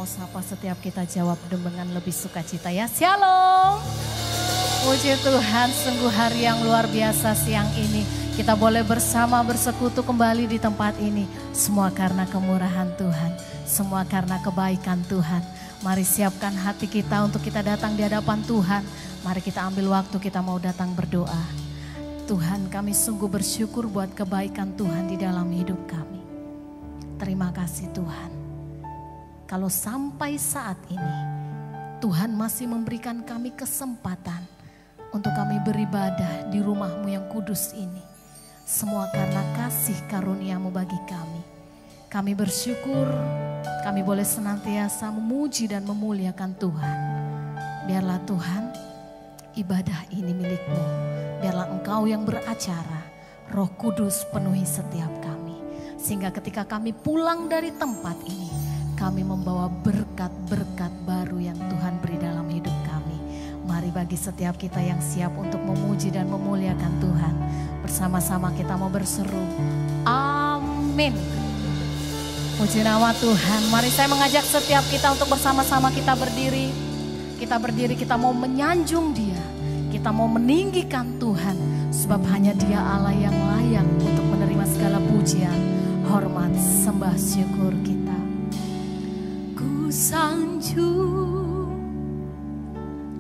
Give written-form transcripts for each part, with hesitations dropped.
mau sapa setiap kita jawab dengan lebih sukacita ya. Shalom. Puji Tuhan, sungguh hari yang luar biasa siang ini. Kita boleh bersama bersekutu kembali di tempat ini. Semua karena kemurahan Tuhan, semua karena kebaikan Tuhan. Mari siapkan hati kita untuk kita datang di hadapan Tuhan. Mari kita ambil waktu, kita mau datang berdoa. Tuhan, kami sungguh bersyukur buat kebaikan Tuhan di dalam hidup kami. Terima kasih Tuhan. Kalau sampai saat ini Tuhan masih memberikan kami kesempatan untuk kami beribadah di rumah-Mu yang kudus ini. Semua karena kasih karunia-Mu bagi kami. Kami bersyukur, kami boleh senantiasa memuji dan memuliakan Tuhan. Biarlah Tuhan, ibadah ini milik-Mu. Biarlah Engkau yang beracara, Roh Kudus penuhi setiap kami. Sehingga ketika kami pulang dari tempat ini, kami membawa berkat-berkat baru yang Tuhan beri dalam hidup kami. Mari bagi setiap kita yang siap untuk memuji dan memuliakan Tuhan, bersama-sama kita mau berseru, amin. Puji nama Tuhan. Mari saya mengajak setiap kita untuk bersama-sama kita berdiri. Kita berdiri, kita mau menyanjung Dia. Kita mau meninggikan Tuhan. Sebab hanya Dia Allah yang layak untuk menerima segala pujian, hormat, sembah, syukur kita. Ku sanjung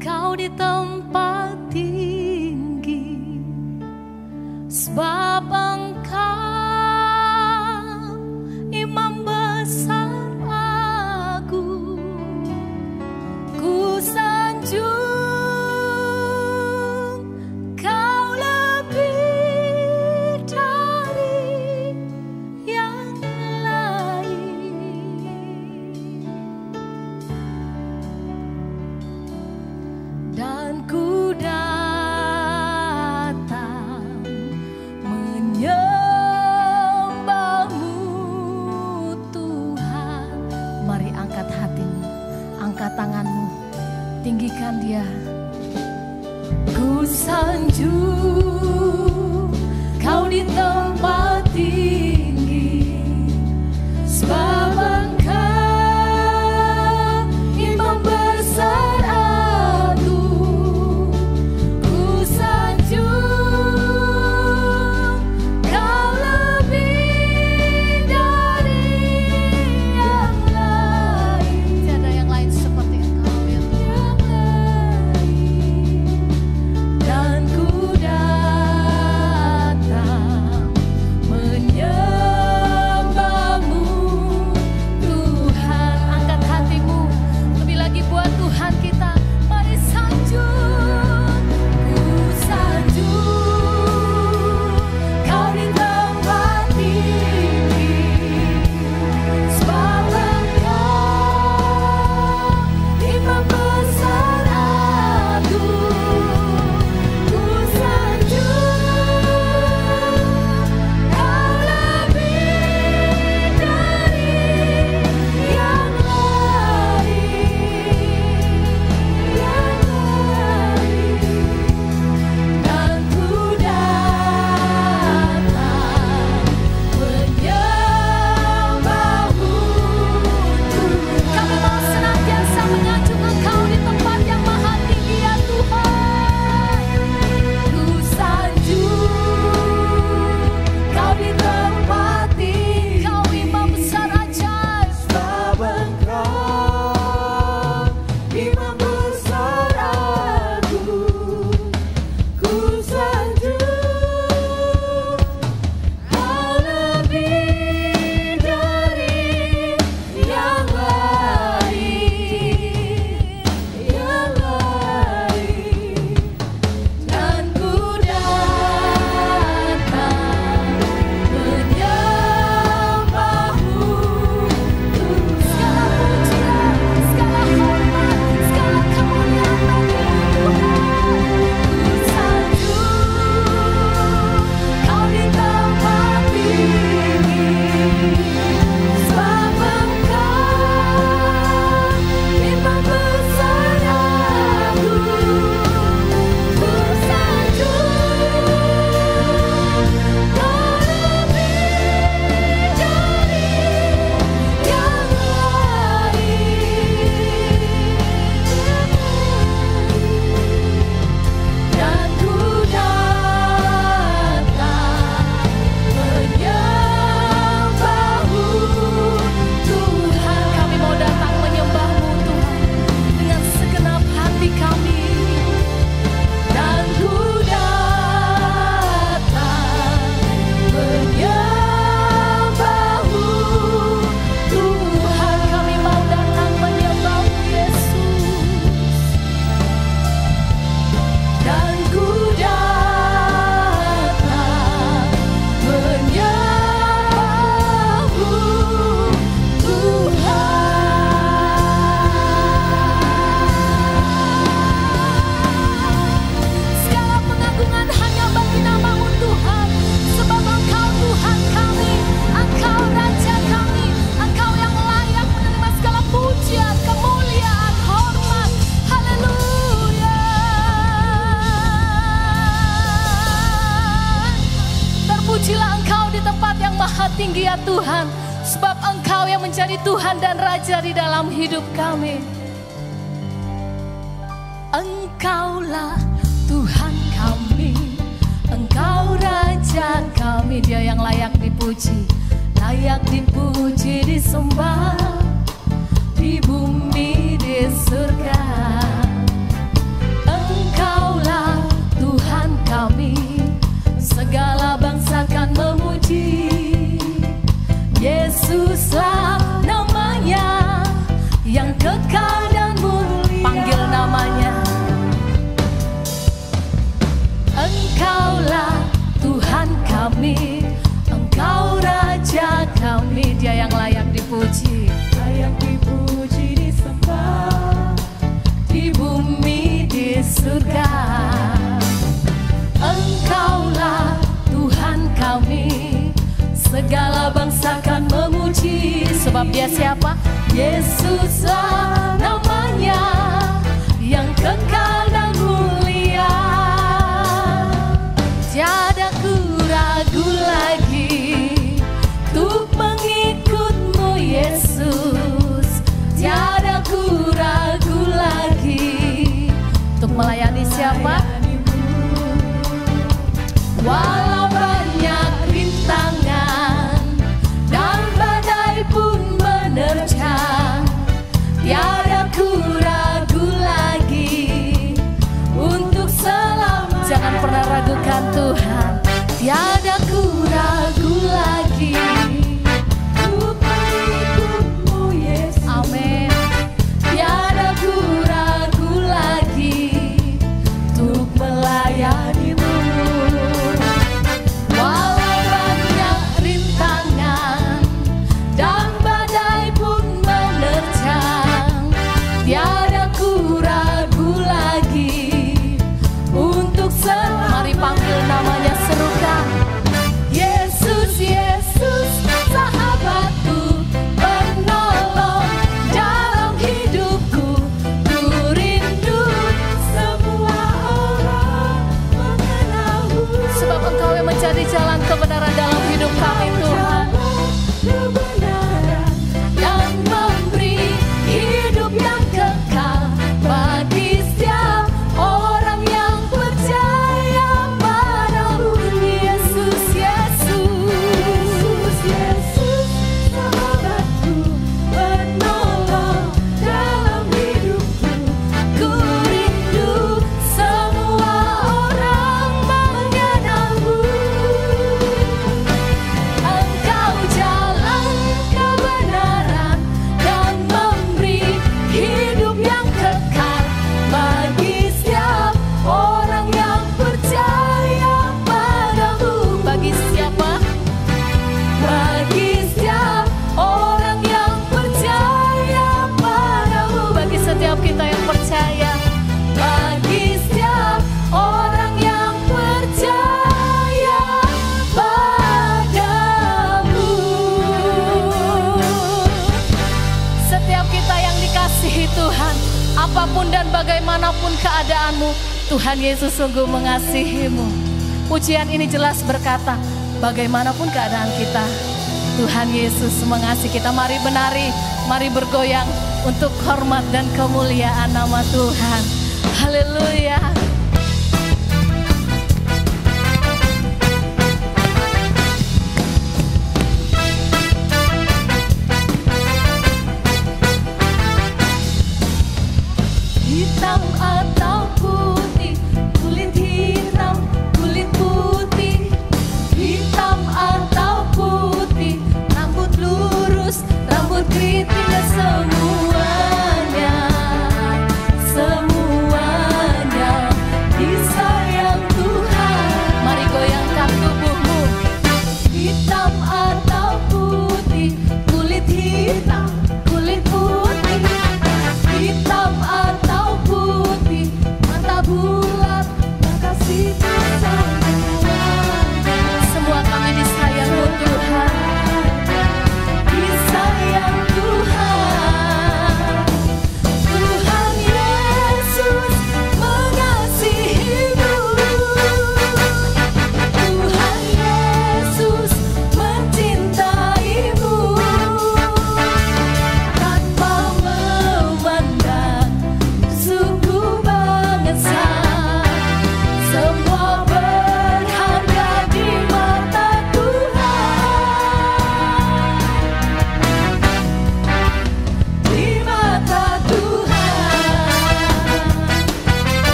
Kau di tempat tinggi, sebab Engkau Imam besar agung. Ku sanjung Kau lebih dari yang lain, dan ku datang menyembah-Mu Tuhan. Mari angkat hatimu, angkat tanganmu, tinggikan Dia. Ku sanjung Kau di tempat tinggi, sebab Engkau Imam besar agung. Ku sanjung Kau lebih dari yang lain. Tiada yang lain seperti Engkau ya Tuhan. Dan ku datang tinggi ya Tuhan, sebab Engkau yang menjadi Tuhan dan Raja di dalam hidup kami. Engkaulah Tuhan kami, Engkau Raja kami, Dia yang layak dipuji, disembah, di bumi, di surga. Engkaulah Tuhan kami, segala bangsa kan memuji. Yesuslah namanya, yang kekal dan mulia. Panggil namanya. Engkaulah Tuhan kami, Engkau Raja kami, Dia yang layak dipuji, disembah, di bumi, di surga. Engkaulah Tuhan kami, segala bangsa kan memuji. Sebab Dia siapa? Yesuslah namanya, yang kekal dan mulia. Tiada ku ragu lagi untuk mengikut-Mu Yesus. Tiada ku ragu lagi untuk melayani siapa? Walau banyak rintangan dan badai pun menerjang, tiada ku ragu lagi untuk selamat. Jangan pernah ragukan Tuhan. Tiada ku ragu lagi untuk mengikut-Mu Yesus. Amin. Tiada ku ragu lagi untuk melayani-Mu. Walau banyak rintangan dan badai pun menerjang, tiada ku ragu lagi untuk mari panggil namanya, serukan. Yesus, Yesus, sahabatku, penolong dalam hidupku. Ku rindu semua orang mengenalmu. Sebab Engkau yang menjadi jalan kebenaran dalam hidup kami Tuhan. Kebenaran dan memberi hidup yang kekal bagi setiap orang yang percaya padamu. Yesus, Yesus, Yesus, sahabatku, penolong dalam hidupku. Ku rindu semua orang mengenalmu. Engkau jalan kebenaran dan memberi hidup yang kekal bagi setiap orang yang percaya padamu. Bagi siapa? Bagi setiap orang yang percaya padamu. Bagi setiap kita yang percaya. Bagi setiap orang yang percaya padamu. Setiap kita yang dikasihi Tuhan, apapun dan bagaimanapun keadaanmu, Tuhan Yesus sungguh mengasihimu. Pujian ini jelas berkata, bagaimanapun keadaan kita, Tuhan Yesus mengasihi kita. Mari menari, mari bergoyang untuk hormat dan kemuliaan nama Tuhan. Haleluya. Hitam atau putih, kulit hitam, kulit putih. Hitam atau putih, rambut lurus, rambut keriting, semuanya, semuanya.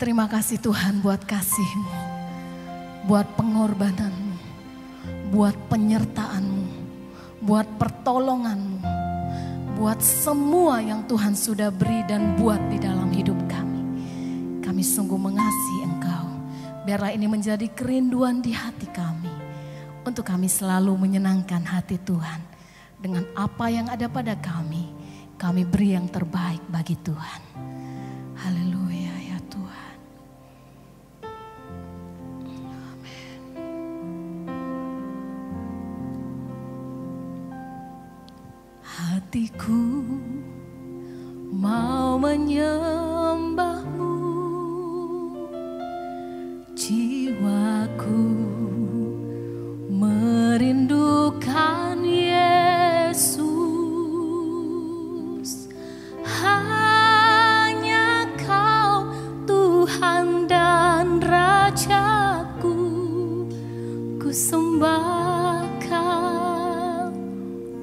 Terima kasih Tuhan buat kasih-Mu, buat pengorbanan-Mu, buat penyertaan-Mu, buat pertolongan-Mu, buat semua yang Tuhan sudah beri dan buat di dalam hidup kami. Kami sungguh mengasihi Engkau. Biarlah ini menjadi kerinduan di hati kami, untuk kami selalu menyenangkan hati Tuhan. Dengan apa yang ada pada kami beri yang terbaik bagi Tuhan. Haleluya ya Tuhan. Amin. Hatiku mau menyembah-Mu, jiwaku merindukan Yesus. Hanya Kau Tuhan dan Rajaku, ku sembah Kau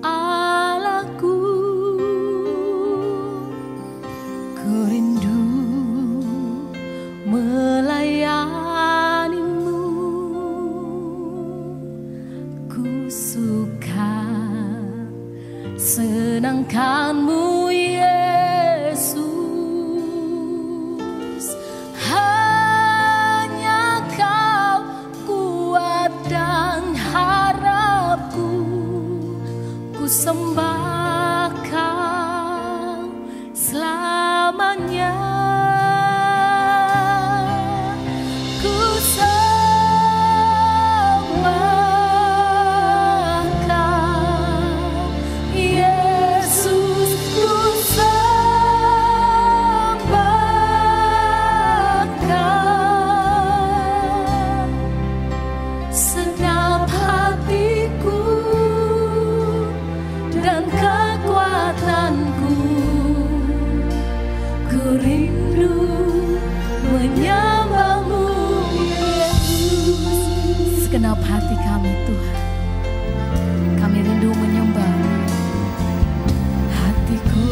Allahku. Ku rindu melayani-Mu, ku suka senangkan-Mu Yesus. Hanya Kau kuat dan harapku, ku sembah Kau selamanya. Ku sembah Kau Yesus, ku sembah Kau. Segenap hatiku dan kekuatanku, ku rindu menyembah-Mu Yesus. Segenap hati kami Tuhan, kami rindu menyembah-Mu. Hatiku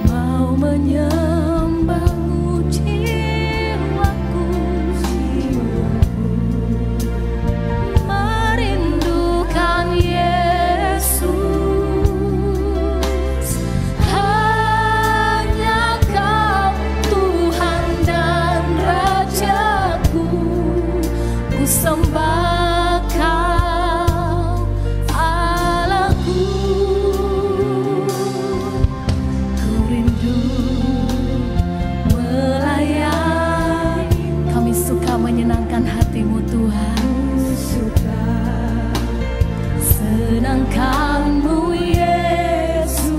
mau menyembah-Mu, jiwaku merindukan Yesus. Hanya Kau Tuhan dan Rajaku, ku sembah Kau Allahku. Ku rindu melayani. Kami suka menyenangkan hati-Mu Tuhan, senangkan-Mu Yesus.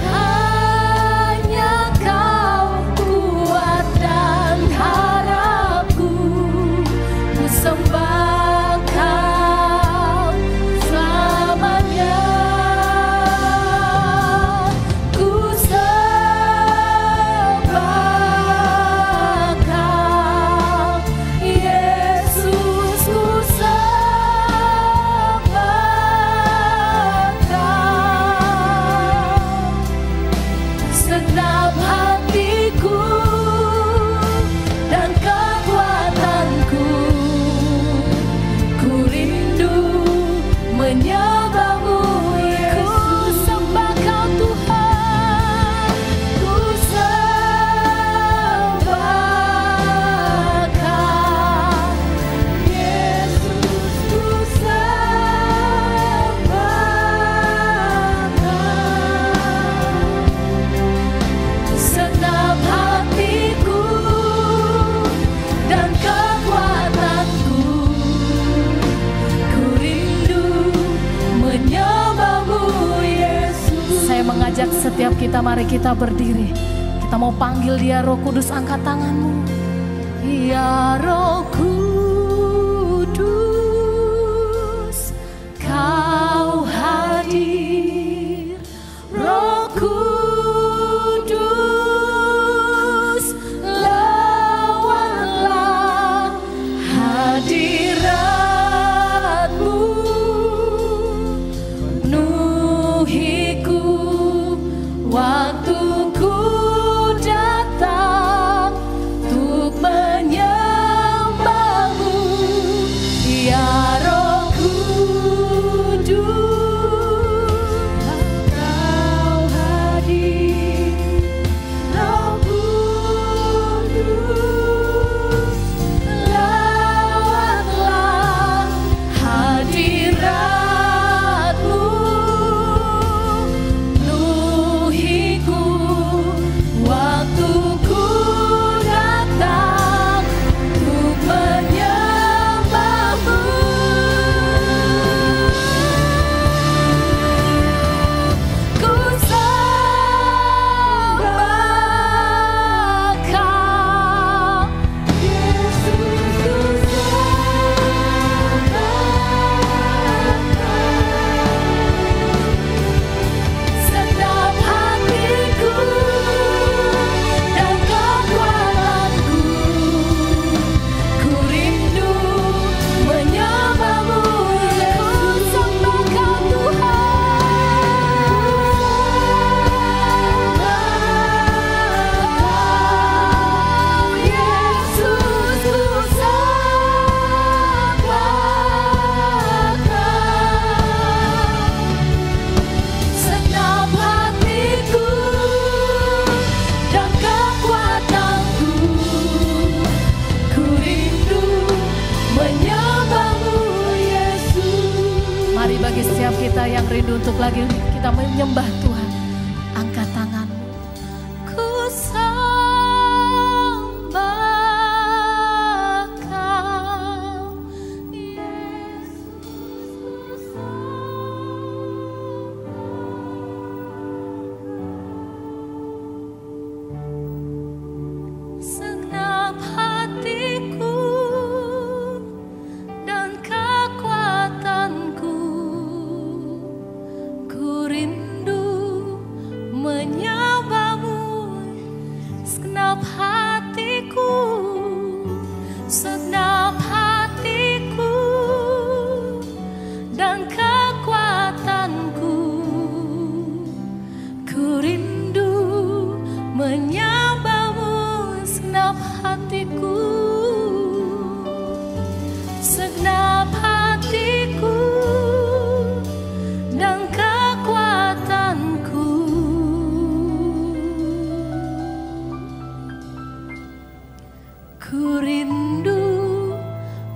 Hanya Kau kuat dan harapku, ku sembah Kau selamanya. Ku sembah Kau Yesus, ku sembah Kau. Segenap hatiku dan kekuatanku, ku rindu menyembah-Mu Yesus. Ku sembah Kau Tuhan, ku sembah Kau Yesus, ku sembah Kau. Segenap hatiku dan kekuatanku, ku rindu menyembah-Mu Yesus. Saya mengajak setiap kita, mari kita berdiri. Kita mau panggil Dia. Roh Kudus, angkat tanganmu. Ya Roh Kudus, Kau hadir. Roh Kudus, lawanlah hadirat-Mu. Penuhiku waktuku untuk lagi kita menyembah Tuhan. Angkat tanganmu. Ku sembah Kau, Yesus. Segenap hatiku dan kekuatanku, ku rindu menyembahmu. Segenap hatiku, segenap hatiku dan kekuatanku, ku rindu menyembahmu. Segenap hatiku, segenap hatiku dan kekuatanku, ku rindu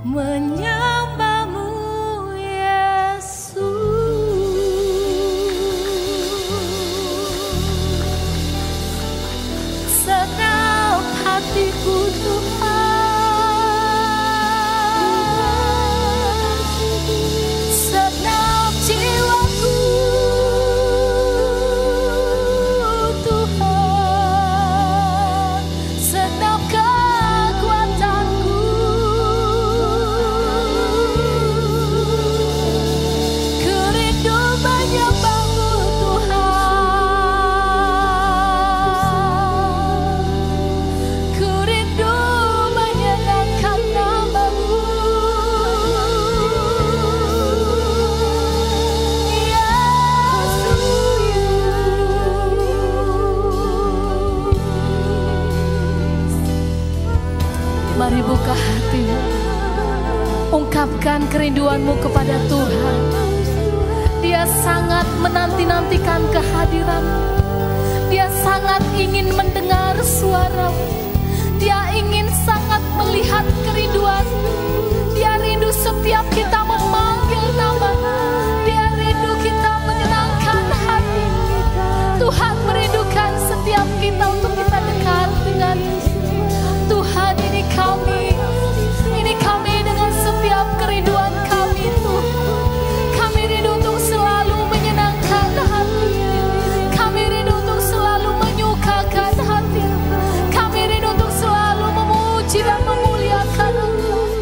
menyembahmu, Yesus. Segenap hatiku Tuhan, segenap jiwaku Tuhan, segenap kekuatanku, ku rindu menyembahmu Tuhan, ku rindu menyenangkan namamu, Yesus. Mari buka hatimu, ungkapkan kerinduanmu kepada Tuhan. Dia sangat menanti-nantikan kehadiranmu. Dia sangat ingin mendengar suaramu. Dia ingin sangat melihat kerinduanmu. Dia rindu setiap kita memanggil nama-Mu. Dia rindu kita menyenangkan hati. Tuhan merindukan setiap kita untuk kita dekat dengan Tuhan. Ini kami dengan setiap kerinduan kami Tuhan. Kami rindu untuk selalu menyenangkan hati. Kami rindu untuk selalu menyukakan hati. Kami rindu untuk selalu memuji dan memuliakan Engkau.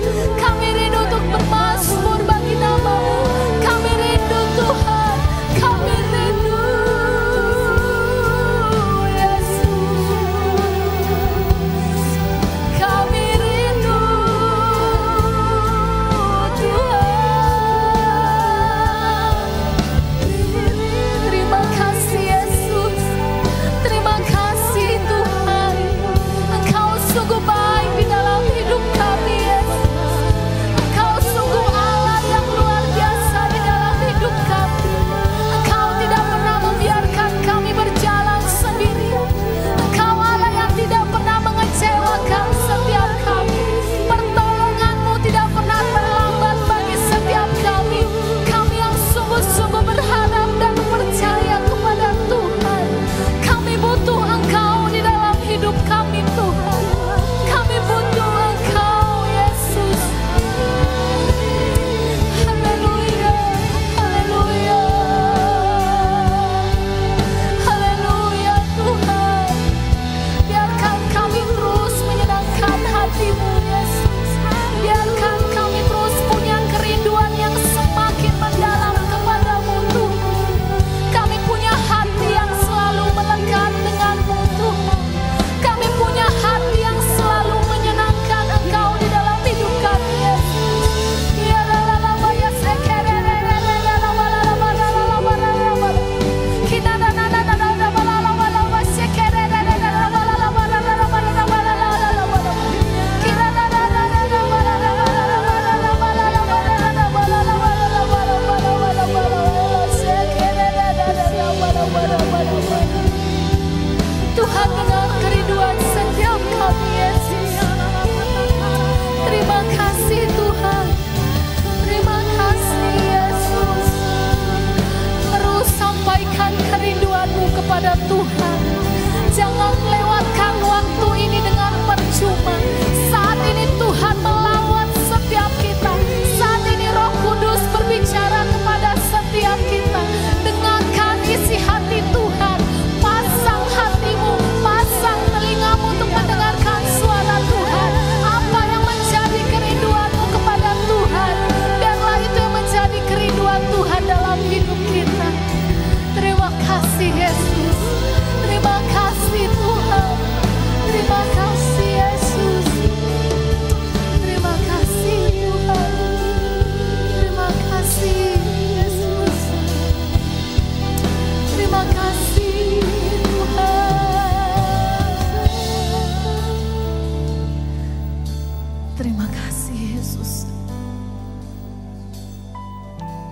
kasih Yesus.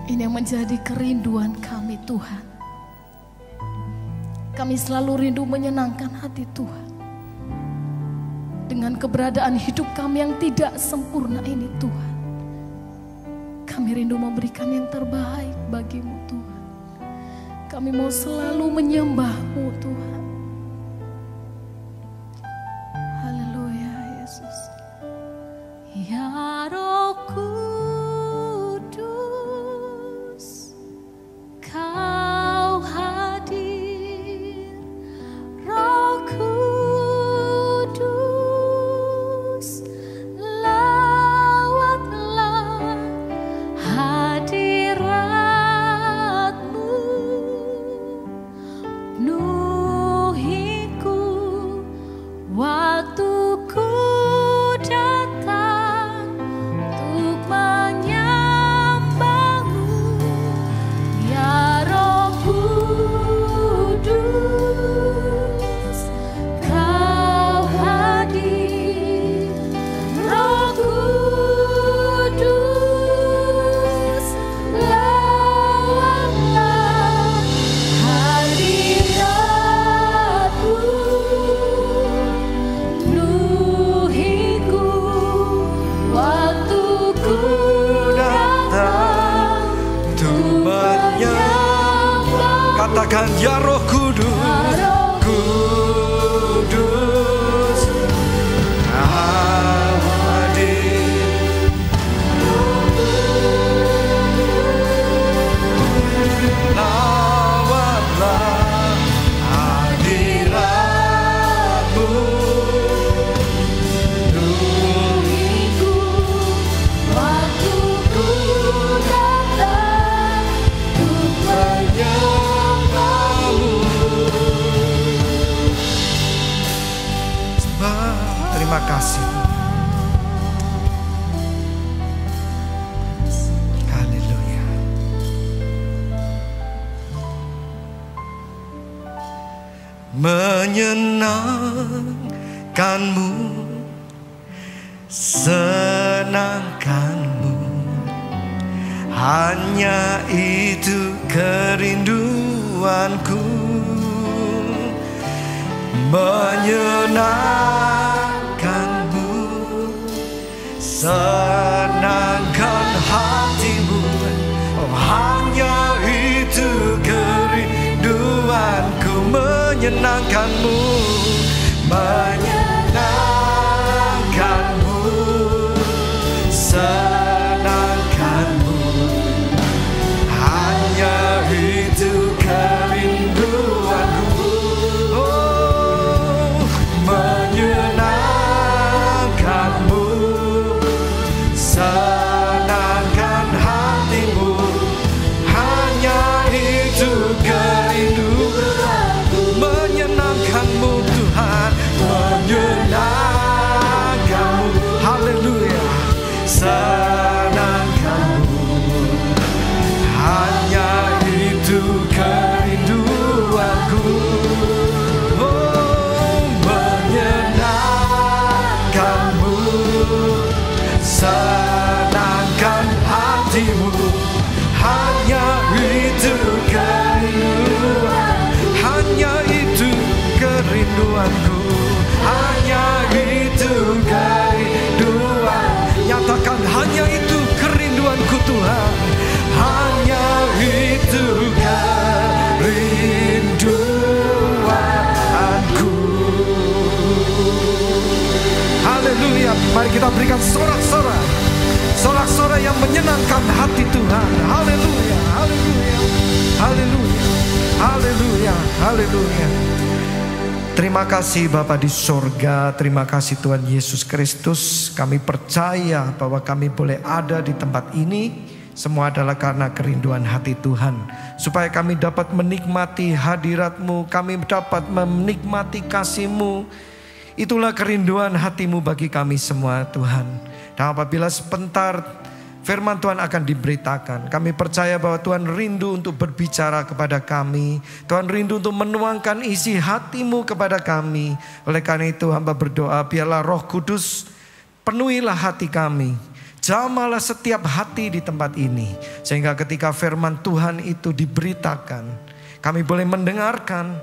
Ini yang menjadi kerinduan kami Tuhan. Kami selalu rindu menyenangkan hati Tuhan. Dengan keberadaan hidup kami yang tidak sempurna ini Tuhan, kami rindu memberikan yang terbaik bagimu Tuhan. Kami mau selalu menyembah-Mu Tuhan. Haleluya Yesus. Ya Roh Kudus, Kau hadir. Roh Kudus, lawatlah hadirat-Mu. Penuhiku waktu ku datang untuk menyembah-Mu. Ya Roh Kudus, Kau hadir. Roh Kudus, lawatlah hadirat-Mu. Penuhiku waktu ku datang untuk menyembah-Mu. Katakan ya Roh Kudus, Kudus, Kau hadir. Lawatlah hadirat-Mu. Penuhiku waktu ku datang untuk menyembah-Mu. Terima kasih. Haleluya. Menyenangkanmu, senangkanmu, hanya itu kerinduanku. Menyenangkanmu, senangkan hatimu, oh, hanya itu kerinduanku. Menyenangkanmu, menyenangkanmu, senangkanmu, hanya itu kerinduanku. Oh, menyenangkanmu, senangkan hatimu, hanya itu kerinduanku. Menyenangkanmu Tuhan, menyenangkanmu. Haleluya. Senangkanmu, hanya itu kerinduanku. Oh, menyenangkanmu, senangkan hatimu, hanya itu kerinduan, hanya itu kerinduanku, hanya itu kerinduan. Nyatakan hanya itu kerinduanku Tuhan, hanya itu kerinduanku. Haleluya. Mari kita berikan sorak-sorai, sorak-sorai yang menyenangkan hati Tuhan. Haleluya, haleluya, haleluya, haleluya, haleluya. Terima kasih Bapa di sorga, terima kasih Tuhan Yesus Kristus. Kami percaya bahwa kami boleh ada di tempat ini, semua adalah karena kerinduan hati Tuhan. Supaya kami dapat menikmati hadirat-Mu, kami dapat menikmati kasih-Mu. Itulah kerinduan hati-Mu bagi kami semua Tuhan. Dan apabila sebentar firman Tuhan akan diberitakan, kami percaya bahwa Tuhan rindu untuk berbicara kepada kami. Tuhan rindu untuk menuangkan isi hati-Mu kepada kami. Oleh karena itu hamba berdoa, biarlah Roh Kudus penuhilah hati kami. Jamahlah setiap hati di tempat ini. Sehingga ketika firman Tuhan itu diberitakan, kami boleh mendengarkan,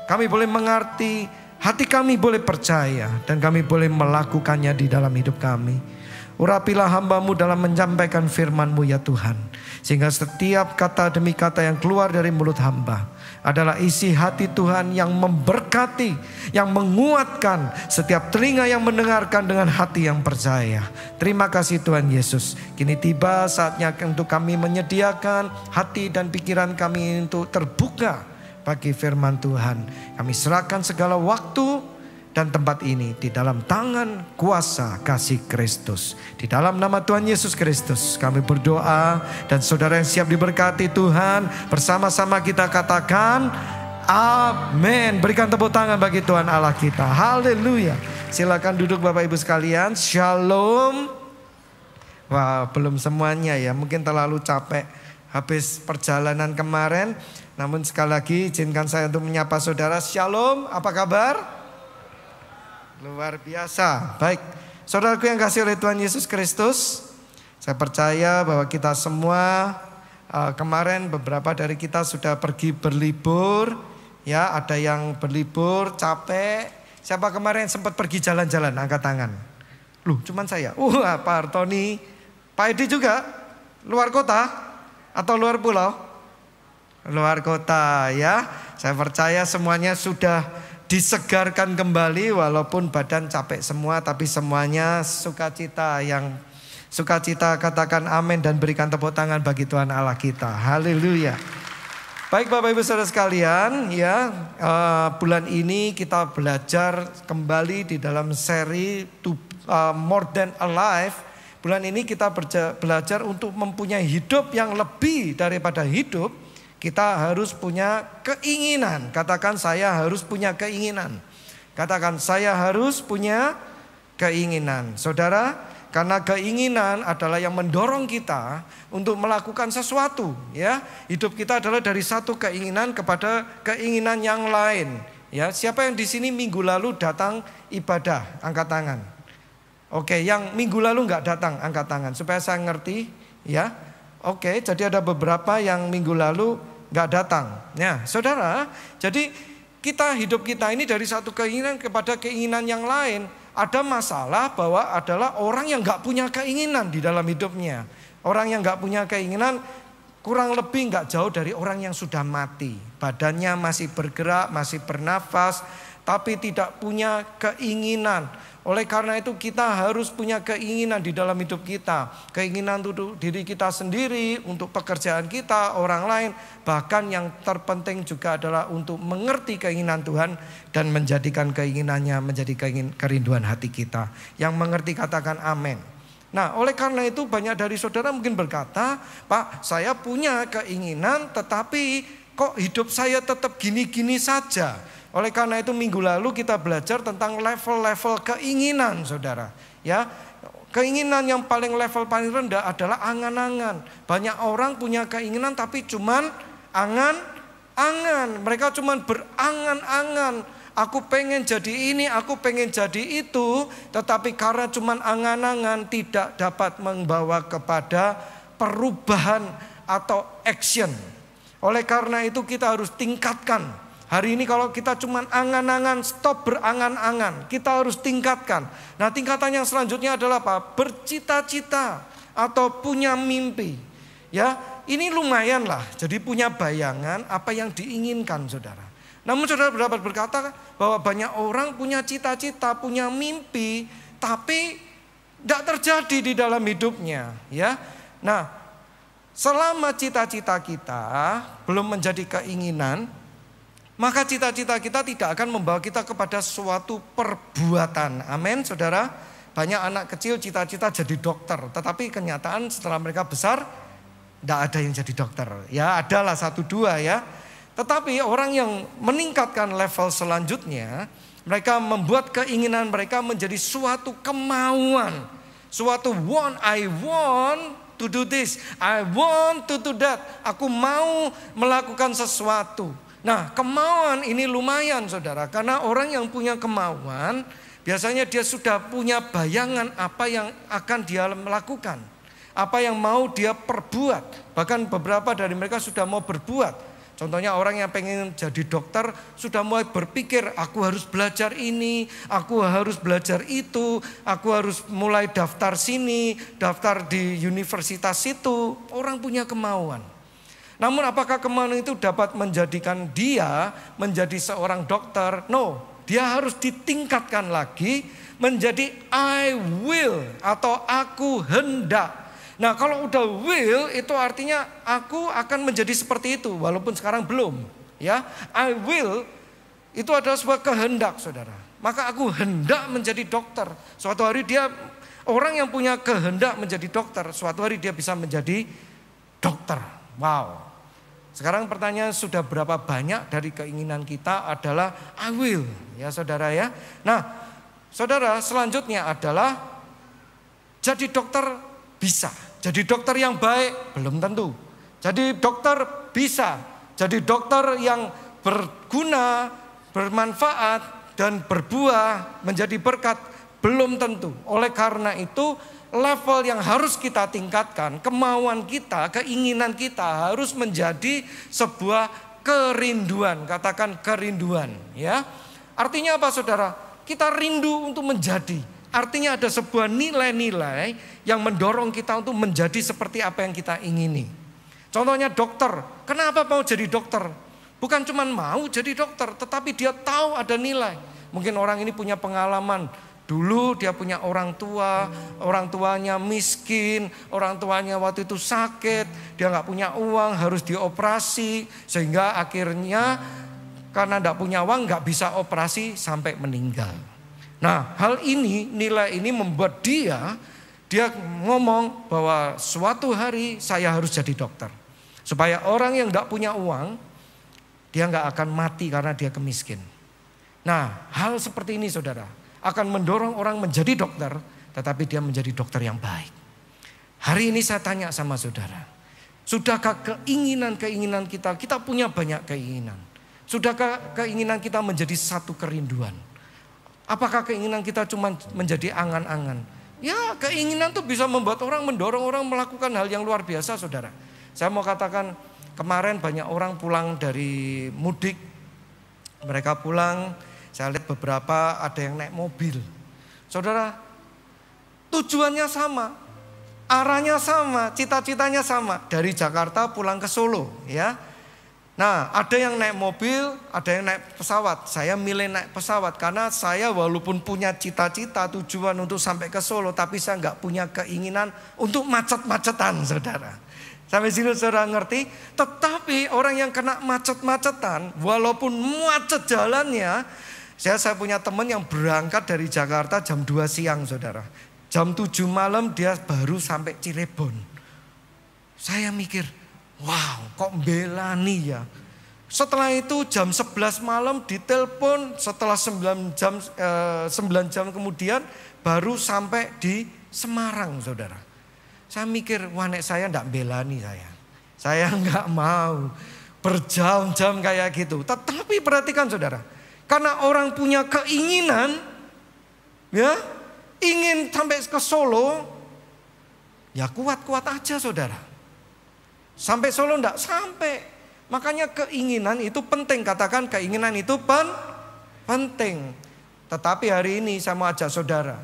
kami boleh mengerti, hati kami boleh percaya, dan kami boleh melakukannya di dalam hidup kami. Urapilah hamba-Mu dalam menyampaikan firman-Mu ya Tuhan. Sehingga setiap kata demi kata yang keluar dari mulut hamba adalah isi hati Tuhan yang memberkati, yang menguatkan setiap telinga yang mendengarkan dengan hati yang percaya. Terima kasih Tuhan Yesus. Kini tiba saatnya untuk kami menyediakan hati dan pikiran kami untuk terbuka bagi firman Tuhan. Kami serahkan segala waktu dan tempat ini di dalam tangan kuasa kasih Kristus. Di dalam nama Tuhan Yesus Kristus kami berdoa, dan saudara yang siap diberkati Tuhan, bersama-sama kita katakan amin. Berikan tepuk tangan bagi Tuhan Allah kita. Haleluya. Silakan duduk Bapak Ibu sekalian. Shalom. Wah, belum semuanya ya, mungkin terlalu capek habis perjalanan kemarin. Namun sekali lagi izinkan saya untuk menyapa saudara. Shalom, apa kabar? Luar biasa. Baik, saudaraku yang kasih oleh Tuhan Yesus Kristus, saya percaya bahwa kita semua kemarin beberapa dari kita sudah pergi berlibur. Ya, ada yang berlibur capek. Siapa kemarin sempat pergi jalan-jalan? Angkat tangan. Loh, cuman saya. Pak Artoni, Pak Edi juga luar kota atau luar pulau? Luar kota ya. Saya percaya semuanya sudah disegarkan kembali, walaupun badan capek semua, tapi semuanya sukacita. Yang sukacita katakan amin dan berikan tepuk tangan bagi Tuhan Allah kita. Haleluya. Baik Bapak Ibu Saudara sekalian, ya, bulan ini kita belajar kembali di dalam seri More Than Alive. Bulan ini kita belajar untuk mempunyai hidup yang lebih daripada hidup. Kita harus punya keinginan. Katakan saya harus punya keinginan. Katakan saya harus punya keinginan. Saudara, karena keinginan adalah yang mendorong kita untuk melakukan sesuatu, ya. Hidup kita adalah dari satu keinginan kepada keinginan yang lain. Ya, siapa yang di sini minggu lalu datang ibadah? Angkat tangan. Oke, yang minggu lalu enggak datang, angkat tangan supaya saya ngerti, ya. Oke, jadi ada beberapa yang minggu lalu gak datang. Ya, saudara, jadi hidup kita ini dari satu keinginan kepada keinginan yang lain. Ada masalah bahwa adalah orang yang gak punya keinginan di dalam hidupnya. Orang yang gak punya keinginan kurang lebih gak jauh dari orang yang sudah mati. Badannya masih bergerak, masih bernafas, tapi tidak punya keinginan. Oleh karena itu kita harus punya keinginan di dalam hidup kita. Keinginan untuk diri kita sendiri, untuk pekerjaan kita, orang lain. Bahkan yang terpenting juga adalah untuk mengerti keinginan Tuhan dan menjadikan keinginannya menjadi kerinduan hati kita. Yang mengerti katakan amin. Nah, oleh karena itu banyak dari saudara mungkin berkata, Pak, saya punya keinginan tetapi kok hidup saya tetap gini-gini saja. Oleh karena itu minggu lalu kita belajar tentang level-level keinginan, saudara. Ya, keinginan yang paling rendah adalah angan-angan. Banyak orang punya keinginan tapi cuman angan-angan. Mereka cuman berangan-angan. Aku pengen jadi ini, aku pengen jadi itu. Tetapi karena cuman angan-angan tidak dapat membawa kepada perubahan atau action. Oleh karena itu kita harus tingkatkan. Hari ini kalau kita cuma angan-angan, stop berangan-angan. Kita harus tingkatkan. Nah, tingkatan yang selanjutnya adalah apa? Bercita-cita atau punya mimpi. Ya, ini lumayan lah. Jadi punya bayangan apa yang diinginkan, saudara. Namun saudara dapat berkata bahwa banyak orang punya cita-cita, punya mimpi, tapi tidak terjadi di dalam hidupnya. Ya, nah, selama cita-cita kita belum menjadi keinginan, maka cita-cita kita tidak akan membawa kita kepada suatu perbuatan. Amin, saudara. Banyak anak kecil cita-cita jadi dokter, tetapi kenyataan setelah mereka besar tidak ada yang jadi dokter. Ya, adalah 1-2 ya. Tetapi orang yang meningkatkan level selanjutnya, mereka membuat keinginan mereka menjadi suatu kemauan, suatu want. I want to do this, I want to do that. Aku mau melakukan sesuatu. Nah, kemauan ini lumayan, saudara, karena orang yang punya kemauan Biasanya dia sudah punya bayangan apa yang akan dia melakukan, apa yang mau dia perbuat. Bahkan beberapa dari mereka sudah mau berbuat. Contohnya orang yang pengen jadi dokter sudah mulai berpikir, aku harus belajar ini, aku harus belajar itu, aku harus mulai daftar sini, daftar di universitas situ. Orang punya kemauan. Namun apakah kemauan itu dapat menjadikan dia menjadi seorang dokter? No, dia harus ditingkatkan lagi menjadi I will atau aku hendak. Nah kalau udah will itu artinya aku akan menjadi seperti itu walaupun sekarang belum. Ya, I will itu adalah sebuah kehendak saudara. Maka aku hendak menjadi dokter. Suatu hari orang yang punya kehendak menjadi dokter, suatu hari dia bisa menjadi dokter. Wow. Sekarang pertanyaan sudah berapa banyak dari keinginan kita adalah I will. Ya saudara ya. Nah saudara selanjutnya adalah jadi dokter bisa. Jadi dokter yang baik belum tentu. Jadi dokter bisa. Jadi dokter yang berguna, bermanfaat dan berbuah menjadi berkat belum tentu. Oleh karena itu level yang harus kita tingkatkan, kemauan kita, keinginan kita harus menjadi sebuah kerinduan. Katakan kerinduan ya. Artinya apa saudara? Kita rindu untuk menjadi. Artinya ada sebuah nilai-nilai yang mendorong kita untuk menjadi seperti apa yang kita ingini. Contohnya dokter. Kenapa mau jadi dokter? Bukan cuma mau jadi dokter, tetapi dia tahu ada nilai. Mungkin orang ini punya pengalaman. Dulu dia punya orang tua, orang tuanya miskin, orang tuanya waktu itu sakit, dia nggak punya uang, harus dioperasi. Sehingga akhirnya karena nggak punya uang nggak bisa operasi sampai meninggal. Nah hal ini, nilai ini membuat dia ngomong bahwa suatu hari saya harus jadi dokter. Supaya orang yang gak punya uang, dia gak akan mati karena dia kemiskin. Nah hal seperti ini saudara, akan mendorong orang menjadi dokter, tetapi dia menjadi dokter yang baik. Hari ini saya tanya sama saudara, sudahkah keinginan-keinginan kita punya banyak keinginan. Sudahkah keinginan kita menjadi satu kerinduan. Apakah keinginan kita cuma menjadi angan-angan? Ya keinginan itu bisa membuat mendorong orang melakukan hal yang luar biasa saudara. Saya mau katakan kemarin banyak orang pulang dari mudik. Mereka pulang, saya lihat beberapa ada yang naik mobil. Saudara, tujuannya sama, arahnya sama, cita-citanya sama. Dari Jakarta pulang ke Solo ya. Nah ada yang naik mobil, ada yang naik pesawat. Saya milih naik pesawat karena saya walaupun punya cita-cita tujuan untuk sampai ke Solo, tapi saya nggak punya keinginan untuk macet-macetan saudara. Sampai sini saudara ngerti? Tetapi orang yang kena macet-macetan, walaupun macet jalannya, saya punya teman yang berangkat dari Jakarta jam 2 siang saudara. Jam 7 malam dia baru sampai Cirebon. Saya mikir, wow, kok belani ya. Setelah itu jam 11 malam ditelepon, setelah 9 jam kemudian baru sampai di Semarang saudara. Saya mikir, wah nek saya enggak belani saya. Saya enggak mau berjam-jam kayak gitu. Tetapi perhatikan saudara, karena orang punya keinginan, ya ingin sampai ke Solo, ya kuat-kuat aja saudara. Sampai Solo enggak sampai. Makanya keinginan itu penting. Katakan keinginan itu penting. Tetapi hari ini saya mau ajak saudara,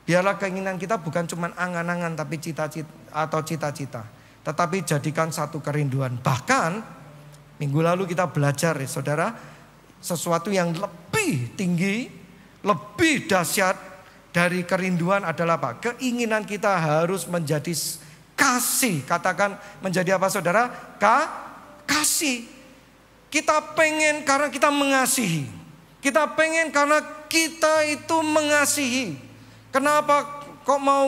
biarlah keinginan kita bukan cuma angan-angan tapi cita-cita. Tetapi jadikan satu kerinduan. Bahkan minggu lalu kita belajar ya saudara, sesuatu yang lebih tinggi, lebih dahsyat dari kerinduan adalah apa? Keinginan kita harus menjadi kasih. Katakan menjadi apa saudara? Kasih. Kita pengen karena kita mengasihi. Kita pengen karena kita itu mengasihi. Kenapa kok mau,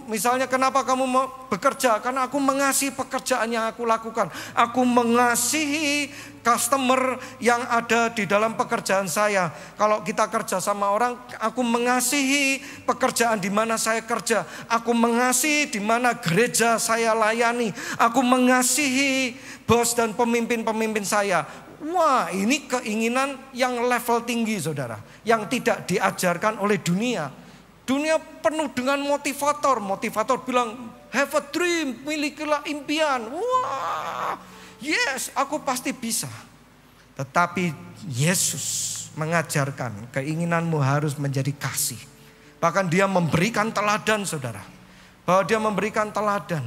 misalnya kenapa kamu mau bekerja? Karena aku mengasihi pekerjaan yang aku lakukan. Aku mengasihi customer yang ada di dalam pekerjaan saya. Kalau kita kerja sama orang, aku mengasihi pekerjaan di mana saya kerja. Aku mengasihi di mana gereja saya layani. Aku mengasihi bos dan pemimpin-pemimpin saya. Wah, ini keinginan yang level tinggi saudara, yang tidak diajarkan oleh dunia. Dunia penuh dengan motivator. Motivator bilang, have a dream, milikilah impian. Wah, yes, aku pasti bisa. Tetapi Yesus mengajarkan keinginanmu harus menjadi kasih. Bahkan dia memberikan teladan saudara. Bahwa dia memberikan teladan.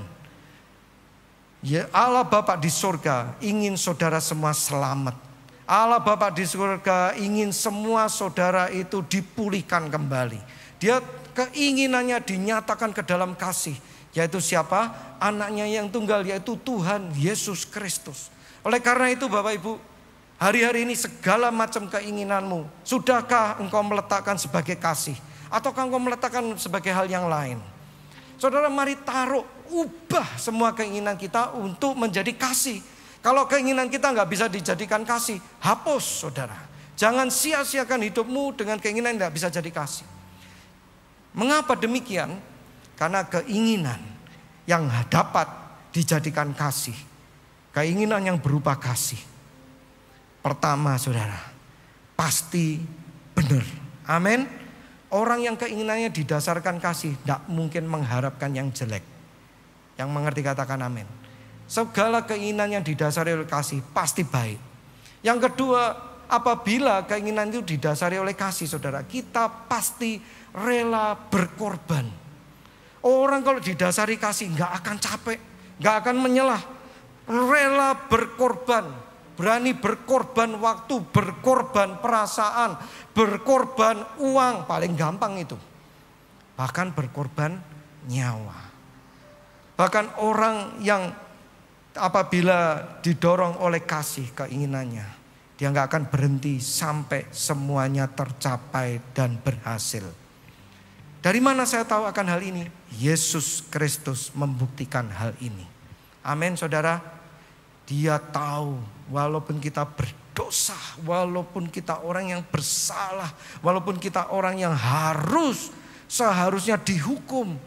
Ya, Allah Bapa di surga ingin saudara semua selamat. Allah Bapa di surga ingin semua saudara itu dipulihkan kembali. Dia keinginannya dinyatakan ke dalam kasih. Yaitu siapa? Anaknya yang tunggal, yaitu Tuhan Yesus Kristus. Oleh karena itu Bapak Ibu, hari-hari ini segala macam keinginanmu, sudahkah engkau meletakkan sebagai kasih? Ataukah engkau meletakkan sebagai hal yang lain? Saudara, mari taruh, ubah semua keinginan kita untuk menjadi kasih. Kalau keinginan kita nggak bisa dijadikan kasih, hapus saudara. Jangan sia-siakan hidupmu dengan keinginan yang nggak bisa jadi kasih. Mengapa demikian? Karena keinginan yang dapat dijadikan kasih, keinginan yang berupa kasih, pertama saudara, pasti benar. Amin. Orang yang keinginannya didasarkan kasih tidak mungkin mengharapkan yang jelek. Yang mengerti katakan amin. Segala keinginan yang didasari oleh kasih pasti baik. Yang kedua, apabila keinginan itu didasari oleh kasih saudara, kita pasti rela berkorban. Orang kalau didasari kasih nggak akan capek, nggak akan menyelah. Rela berkorban. Berani berkorban waktu, berkorban perasaan, berkorban uang, paling gampang itu. Bahkan berkorban nyawa. Bahkan orang yang apabila didorong oleh kasih keinginannya, dia nggak akan berhenti sampai semuanya tercapai dan berhasil. Dari mana saya tahu akan hal ini? Yesus Kristus membuktikan hal ini. Amin saudara. Dia tahu walaupun kita berdosa, walaupun kita orang yang bersalah, walaupun kita orang yang seharusnya dihukum,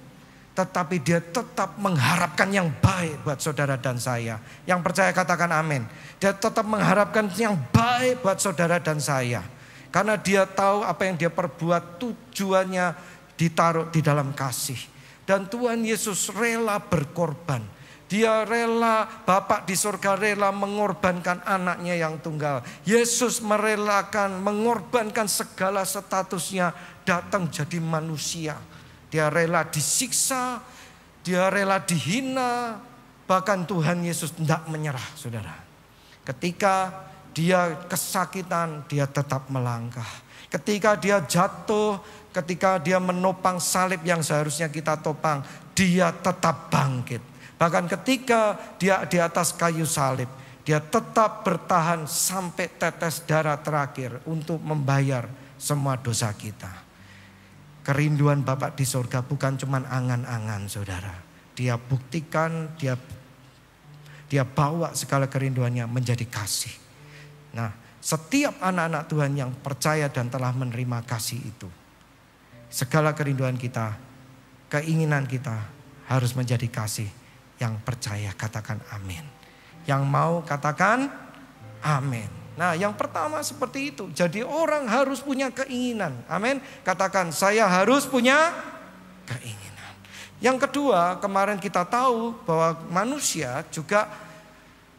tetapi dia tetap mengharapkan yang baik buat saudara dan saya. Yang percaya katakan amin. Dia tetap mengharapkan yang baik buat saudara dan saya. Karena dia tahu apa yang dia perbuat tujuannya ditaruh di dalam kasih. Dan Tuhan Yesus rela berkorban. Dia rela, Bapak di surga rela mengorbankan anaknya yang tunggal. Yesus merelakan, mengorbankan segala statusnya, datang jadi manusia. Dia rela disiksa, dia rela dihina. Bahkan Tuhan Yesus tidak menyerah saudara. Ketika dia kesakitan, dia tetap melangkah. Ketika dia jatuh, ketika dia menopang salib yang seharusnya kita topang, dia tetap bangkit. Bahkan ketika dia di atas kayu salib, dia tetap bertahan sampai tetes darah terakhir untuk membayar semua dosa kita. Kerinduan Bapak di surga bukan cuma angan-angan saudara. Dia buktikan, dia bawa segala kerinduannya menjadi kasih. Nah, setiap anak-anak Tuhan yang percaya dan telah menerima kasih itu, segala kerinduan kita, keinginan kita harus menjadi kasih. Yang percaya katakan amin. Yang mau katakan amin. Nah yang pertama seperti itu. Jadi orang harus punya keinginan. Amin. Katakan saya harus punya keinginan. Yang kedua, kemarin kita tahu bahwa manusia juga,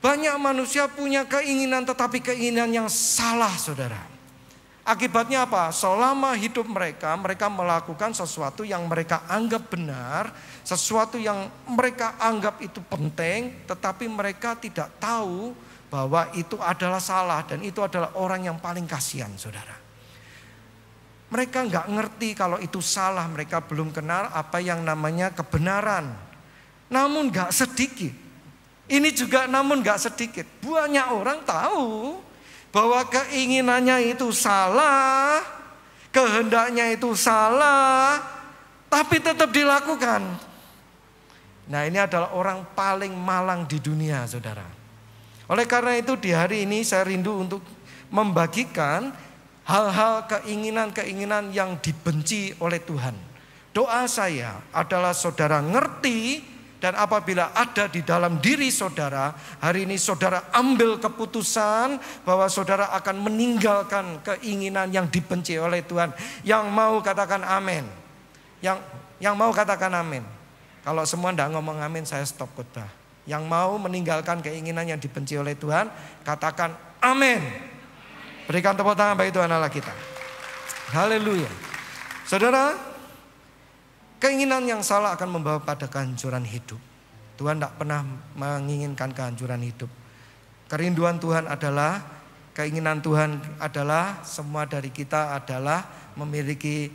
banyak manusia punya keinginan tetapi keinginan yang salah saudara. Akibatnya apa? Selama hidup mereka melakukan sesuatu yang mereka anggap benar, sesuatu yang mereka anggap itu penting, tetapi mereka tidak tahu bahwa itu adalah salah dan itu adalah orang yang paling kasihan saudara. Mereka nggak ngerti kalau itu salah, mereka belum kenal apa yang namanya kebenaran. Namun nggak sedikit, ini juga namun nggak sedikit, banyak orang tahu bahwa keinginannya itu salah, kehendaknya itu salah, tapi tetap dilakukan. Nah ini adalah orang paling malang di dunia saudara. Oleh karena itu di hari ini saya rindu untuk membagikan hal-hal keinginan-keinginan yang dibenci oleh Tuhan. Doa saya adalah saudara ngerti Dan apabila ada di dalam diri saudara, hari ini saudara ambil keputusan bahwa saudara akan meninggalkan keinginan yang dibenci oleh Tuhan. Yang mau katakan amin. Yang mau katakan amin. Kalau semua tidak ngomong amin, saya stop khotbah. Yang mau meninggalkan keinginan yang dibenci oleh Tuhan, katakan amin. Berikan tepuk tangan bagi Tuhan Allah kita. Haleluya. Saudara, keinginan yang salah akan membawa pada kehancuran hidup. Tuhan tidak pernah menginginkan kehancuran hidup. Kerinduan Tuhan adalah, keinginan Tuhan adalah, semua dari kita adalah memiliki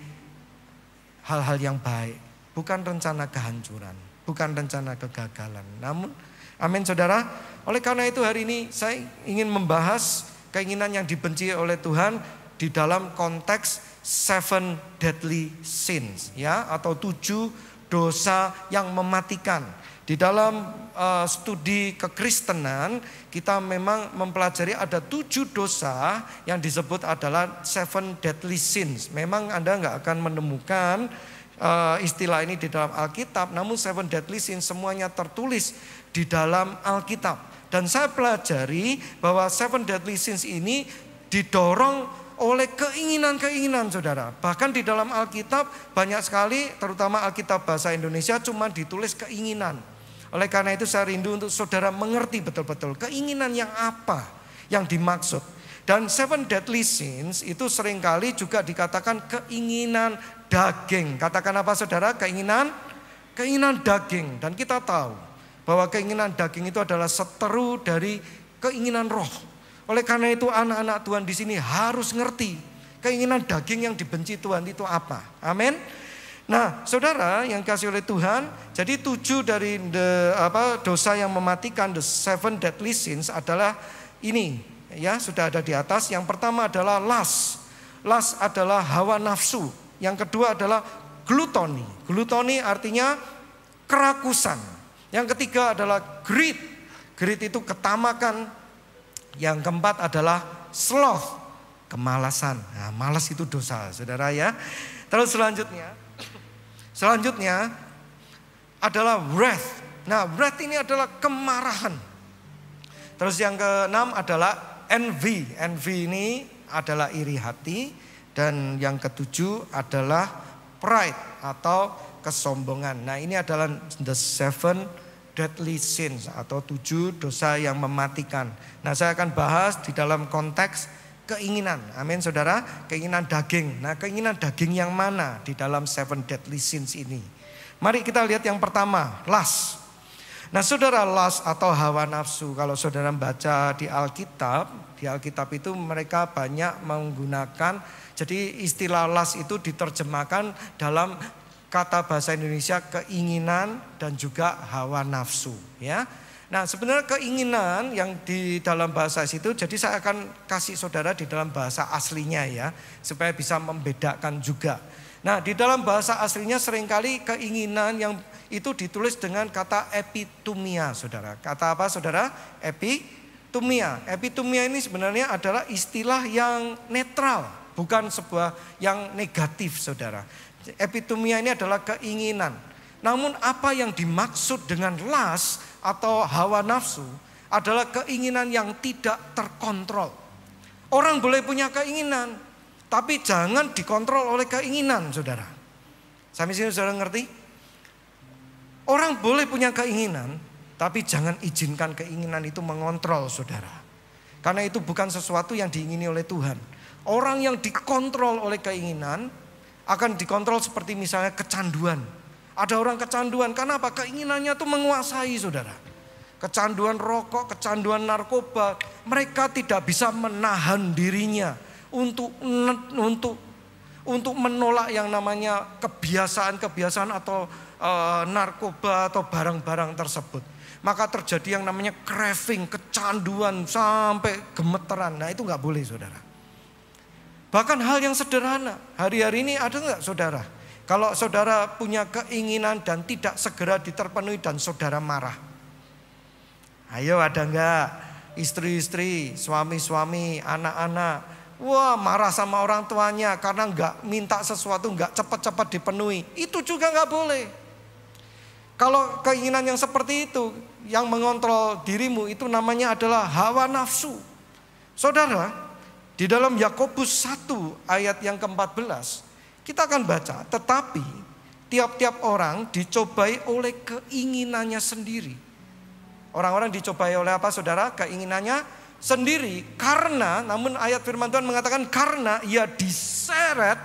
hal-hal yang baik. Bukan rencana kehancuran, bukan rencana kegagalan. Namun, amin saudara. Oleh karena itu hari ini saya ingin membahas keinginan yang dibenci oleh Tuhan di dalam konteks 7 deadly sins, ya, atau 7 dosa yang mematikan. Di dalam studi kekristenan kita memang mempelajari ada 7 dosa yang disebut adalah 7 deadly sins. Memang Anda nggak akan menemukan istilah ini di dalam Alkitab, namun 7 deadly sins semuanya tertulis di dalam Alkitab. Dan saya pelajari bahwa 7 deadly sins ini didorong oleh keinginan-keinginan saudara. Bahkan di dalam Alkitab banyak sekali, terutama Alkitab bahasa Indonesia cuma ditulis keinginan. Oleh karena itu saya rindu untuk saudara mengerti betul-betul keinginan yang apa yang dimaksud. Dan 7 deadly sins itu seringkali juga dikatakan keinginan daging. Katakan apa saudara? Keinginan daging. Dan kita tahu bahwa keinginan daging itu adalah seteru dari keinginan roh. Oleh karena itu anak-anak Tuhan di sini harus ngerti keinginan daging yang dibenci Tuhan itu apa. Amin. Nah, saudara yang kasih oleh Tuhan, jadi 7 dari dosa yang mematikan, the 7 deadly sins adalah ini, ya, sudah ada di atas. Yang pertama adalah lust. Lust adalah hawa nafsu. Yang kedua adalah glutoni. Glutoni artinya kerakusan. Yang ketiga adalah greed. Greed itu ketamakan. Yang keempat adalah sloth, kemalasan. Nah, malas itu dosa, saudara ya. Terus selanjutnya adalah wrath. Nah, wrath ini adalah kemarahan. Terus yang keenam adalah envy. Envy ini adalah iri hati. Dan yang ketujuh adalah pride atau kesombongan. Nah, ini adalah the 7 deadly sins atau 7 dosa yang mematikan. Nah, saya akan bahas di dalam konteks keinginan. Amin saudara, keinginan daging. Nah, keinginan daging yang mana di dalam 7 deadly sins ini? Mari kita lihat yang pertama, lust. Nah, saudara, lust atau hawa nafsu, kalau saudara baca di Alkitab itu mereka banyak menggunakan, jadi istilah lust itu diterjemahkan dalam kata bahasa Indonesia keinginan dan juga hawa nafsu, ya. Nah, sebenarnya keinginan yang di dalam bahasa situ, jadi saya akan kasih saudara di dalam bahasa aslinya ya, supaya bisa membedakan juga. Nah, di dalam bahasa aslinya seringkali keinginan yang itu ditulis dengan kata epitumia, saudara. Kata apa, saudara? Epitumia. Epitumia ini sebenarnya adalah istilah yang netral, bukan sebuah yang negatif, saudara. Epitumia ini adalah keinginan. Namun apa yang dimaksud dengan lust atau hawa nafsu adalah keinginan yang tidak terkontrol. Orang boleh punya keinginan, tapi jangan dikontrol oleh keinginan, saudara. Sampai sini saudara ngerti? Orang boleh punya keinginan, tapi jangan izinkan keinginan itu mengontrol saudara. Karena itu bukan sesuatu yang diingini oleh Tuhan. Orang yang dikontrol oleh keinginan akan dikontrol seperti misalnya kecanduan. Ada orang kecanduan, karena apa? Keinginannya tuh menguasai saudara. Kecanduan rokok, kecanduan narkoba. Mereka tidak bisa menahan dirinya untuk menolak yang namanya kebiasaan-kebiasaan atau narkoba atau barang-barang tersebut. Maka terjadi yang namanya craving, kecanduan sampai gemeteran. Nah, itu nggak boleh saudara. Bahkan hal yang sederhana, hari-hari ini ada nggak saudara? Kalau saudara punya keinginan dan tidak segera diterpenuhi dan saudara marah. Ayo, ada nggak? Istri-istri, suami-suami, anak-anak, wah marah sama orang tuanya karena nggak minta sesuatu, nggak cepat-cepat dipenuhi. Itu juga nggak boleh. Kalau keinginan yang seperti itu yang mengontrol dirimu, itu namanya adalah hawa nafsu. Saudara, di dalam Yakobus 1 ayat yang ke-14 kita akan baca, tetapi tiap-tiap orang dicobai oleh keinginannya sendiri. Orang-orang dicobai oleh apa saudara? Keinginannya sendiri. Karena, namun ayat firman Tuhan mengatakan karena ia diseret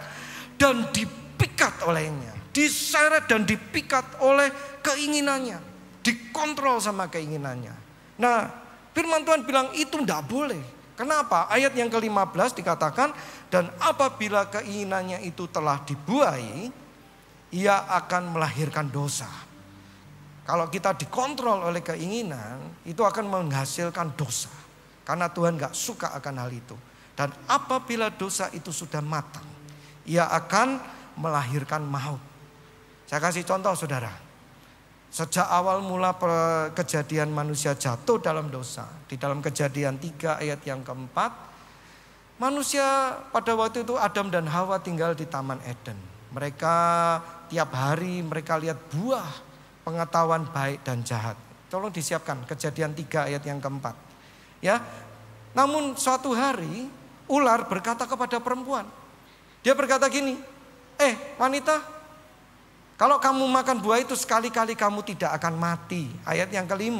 dan dipikat olehnya. Diseret dan dipikat oleh keinginannya. Dikontrol sama keinginannya. Nah, firman Tuhan bilang itu tidak boleh. Kenapa? Ayat yang ke-15 dikatakan, dan apabila keinginannya itu telah dibuai, ia akan melahirkan dosa. Kalau kita dikontrol oleh keinginan, itu akan menghasilkan dosa. Karena Tuhan gak suka akan hal itu. Dan apabila dosa itu sudah matang, ia akan melahirkan maut. Saya kasih contoh saudara. Sejak awal mula kejadian manusia jatuh dalam dosa, di dalam Kejadian 3 ayat yang ke-4, manusia pada waktu itu Adam dan Hawa tinggal di Taman Eden. Mereka tiap hari mereka lihat buah pengetahuan baik dan jahat. Tolong disiapkan Kejadian 3 ayat yang ke-4. Ya. Namun suatu hari ular berkata kepada perempuan. Dia berkata gini, wanita, kalau kamu makan buah itu sekali-kali kamu tidak akan mati. Ayat yang ke-5,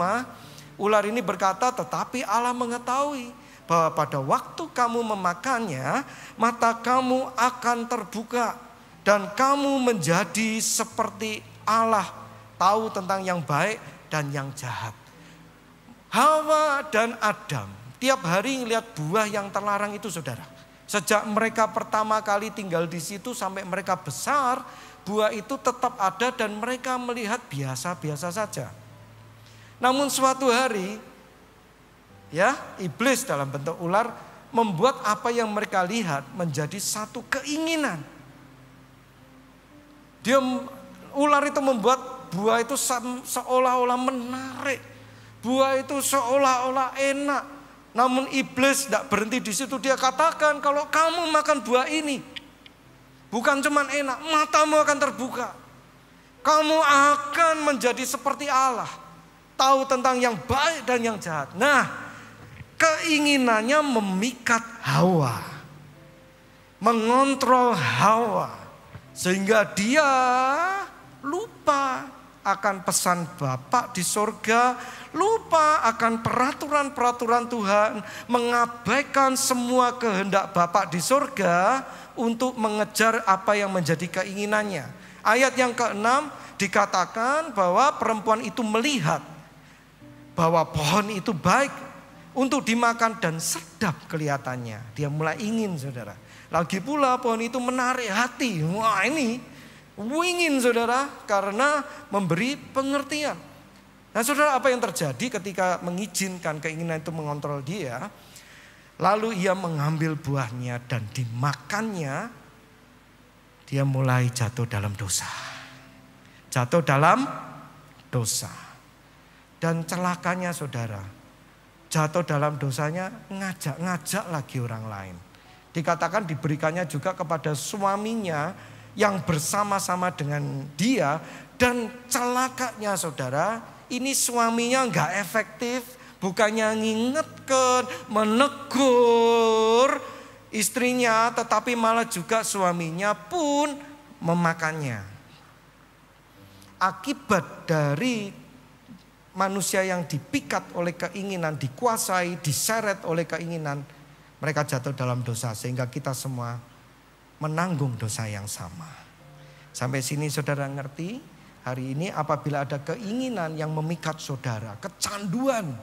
ular ini berkata, tetapi Allah mengetahui bahwa pada waktu kamu memakannya, mata kamu akan terbuka dan kamu menjadi seperti Allah, tahu tentang yang baik dan yang jahat. Hawa dan Adam tiap hari ngelihat buah yang terlarang itu saudara. Sejak mereka pertama kali tinggal di situ sampai mereka besar, buah itu tetap ada dan mereka melihat biasa-biasa saja. Namun suatu hari, ya, iblis dalam bentuk ular membuat apa yang mereka lihat menjadi satu keinginan. Ular itu membuat buah itu seolah-olah menarik. Buah itu seolah-olah enak. Namun iblis tidak berhenti di situ. Dia katakan, kalau kamu makan buah ini, bukan cuma enak, matamu akan terbuka. Kamu akan menjadi seperti Allah, tahu tentang yang baik dan yang jahat. Nah, keinginannya memikat Hawa, mengontrol Hawa, sehingga dia lupa akan pesan Bapa di sorga, lupa akan peraturan-peraturan Tuhan, mengabaikan semua kehendak Bapa di sorga untuk mengejar apa yang menjadi keinginannya. Ayat yang ke-6 dikatakan bahwa perempuan itu melihat bahwa pohon itu baik untuk dimakan dan sedap kelihatannya. Dia mulai ingin saudara. Lagi pula pohon itu menarik hati. Wah ini ingin saudara karena memberi pengertian. Nah saudara, apa yang terjadi ketika mengizinkan keinginan itu mengontrol dia? Lalu ia mengambil buahnya dan dimakannya. Dia mulai jatuh dalam dosa. Jatuh dalam dosa. Dan celakanya saudara, jatuh dalam dosanya ngajak-ngajak lagi orang lain. Dikatakan diberikannya juga kepada suaminya yang bersama-sama dengan dia. Dan celakanya saudara, ini suaminya gak efektif. Bukannya ngingetkan, menegur istrinya, tetapi malah juga suaminya pun memakannya. Akibat dari manusia yang dipikat oleh keinginan, dikuasai, diseret oleh keinginan, mereka jatuh dalam dosa. Sehingga kita semua menanggung dosa yang sama. Sampai sini saudara ngerti? Hari ini apabila ada keinginan yang memikat saudara, kecanduan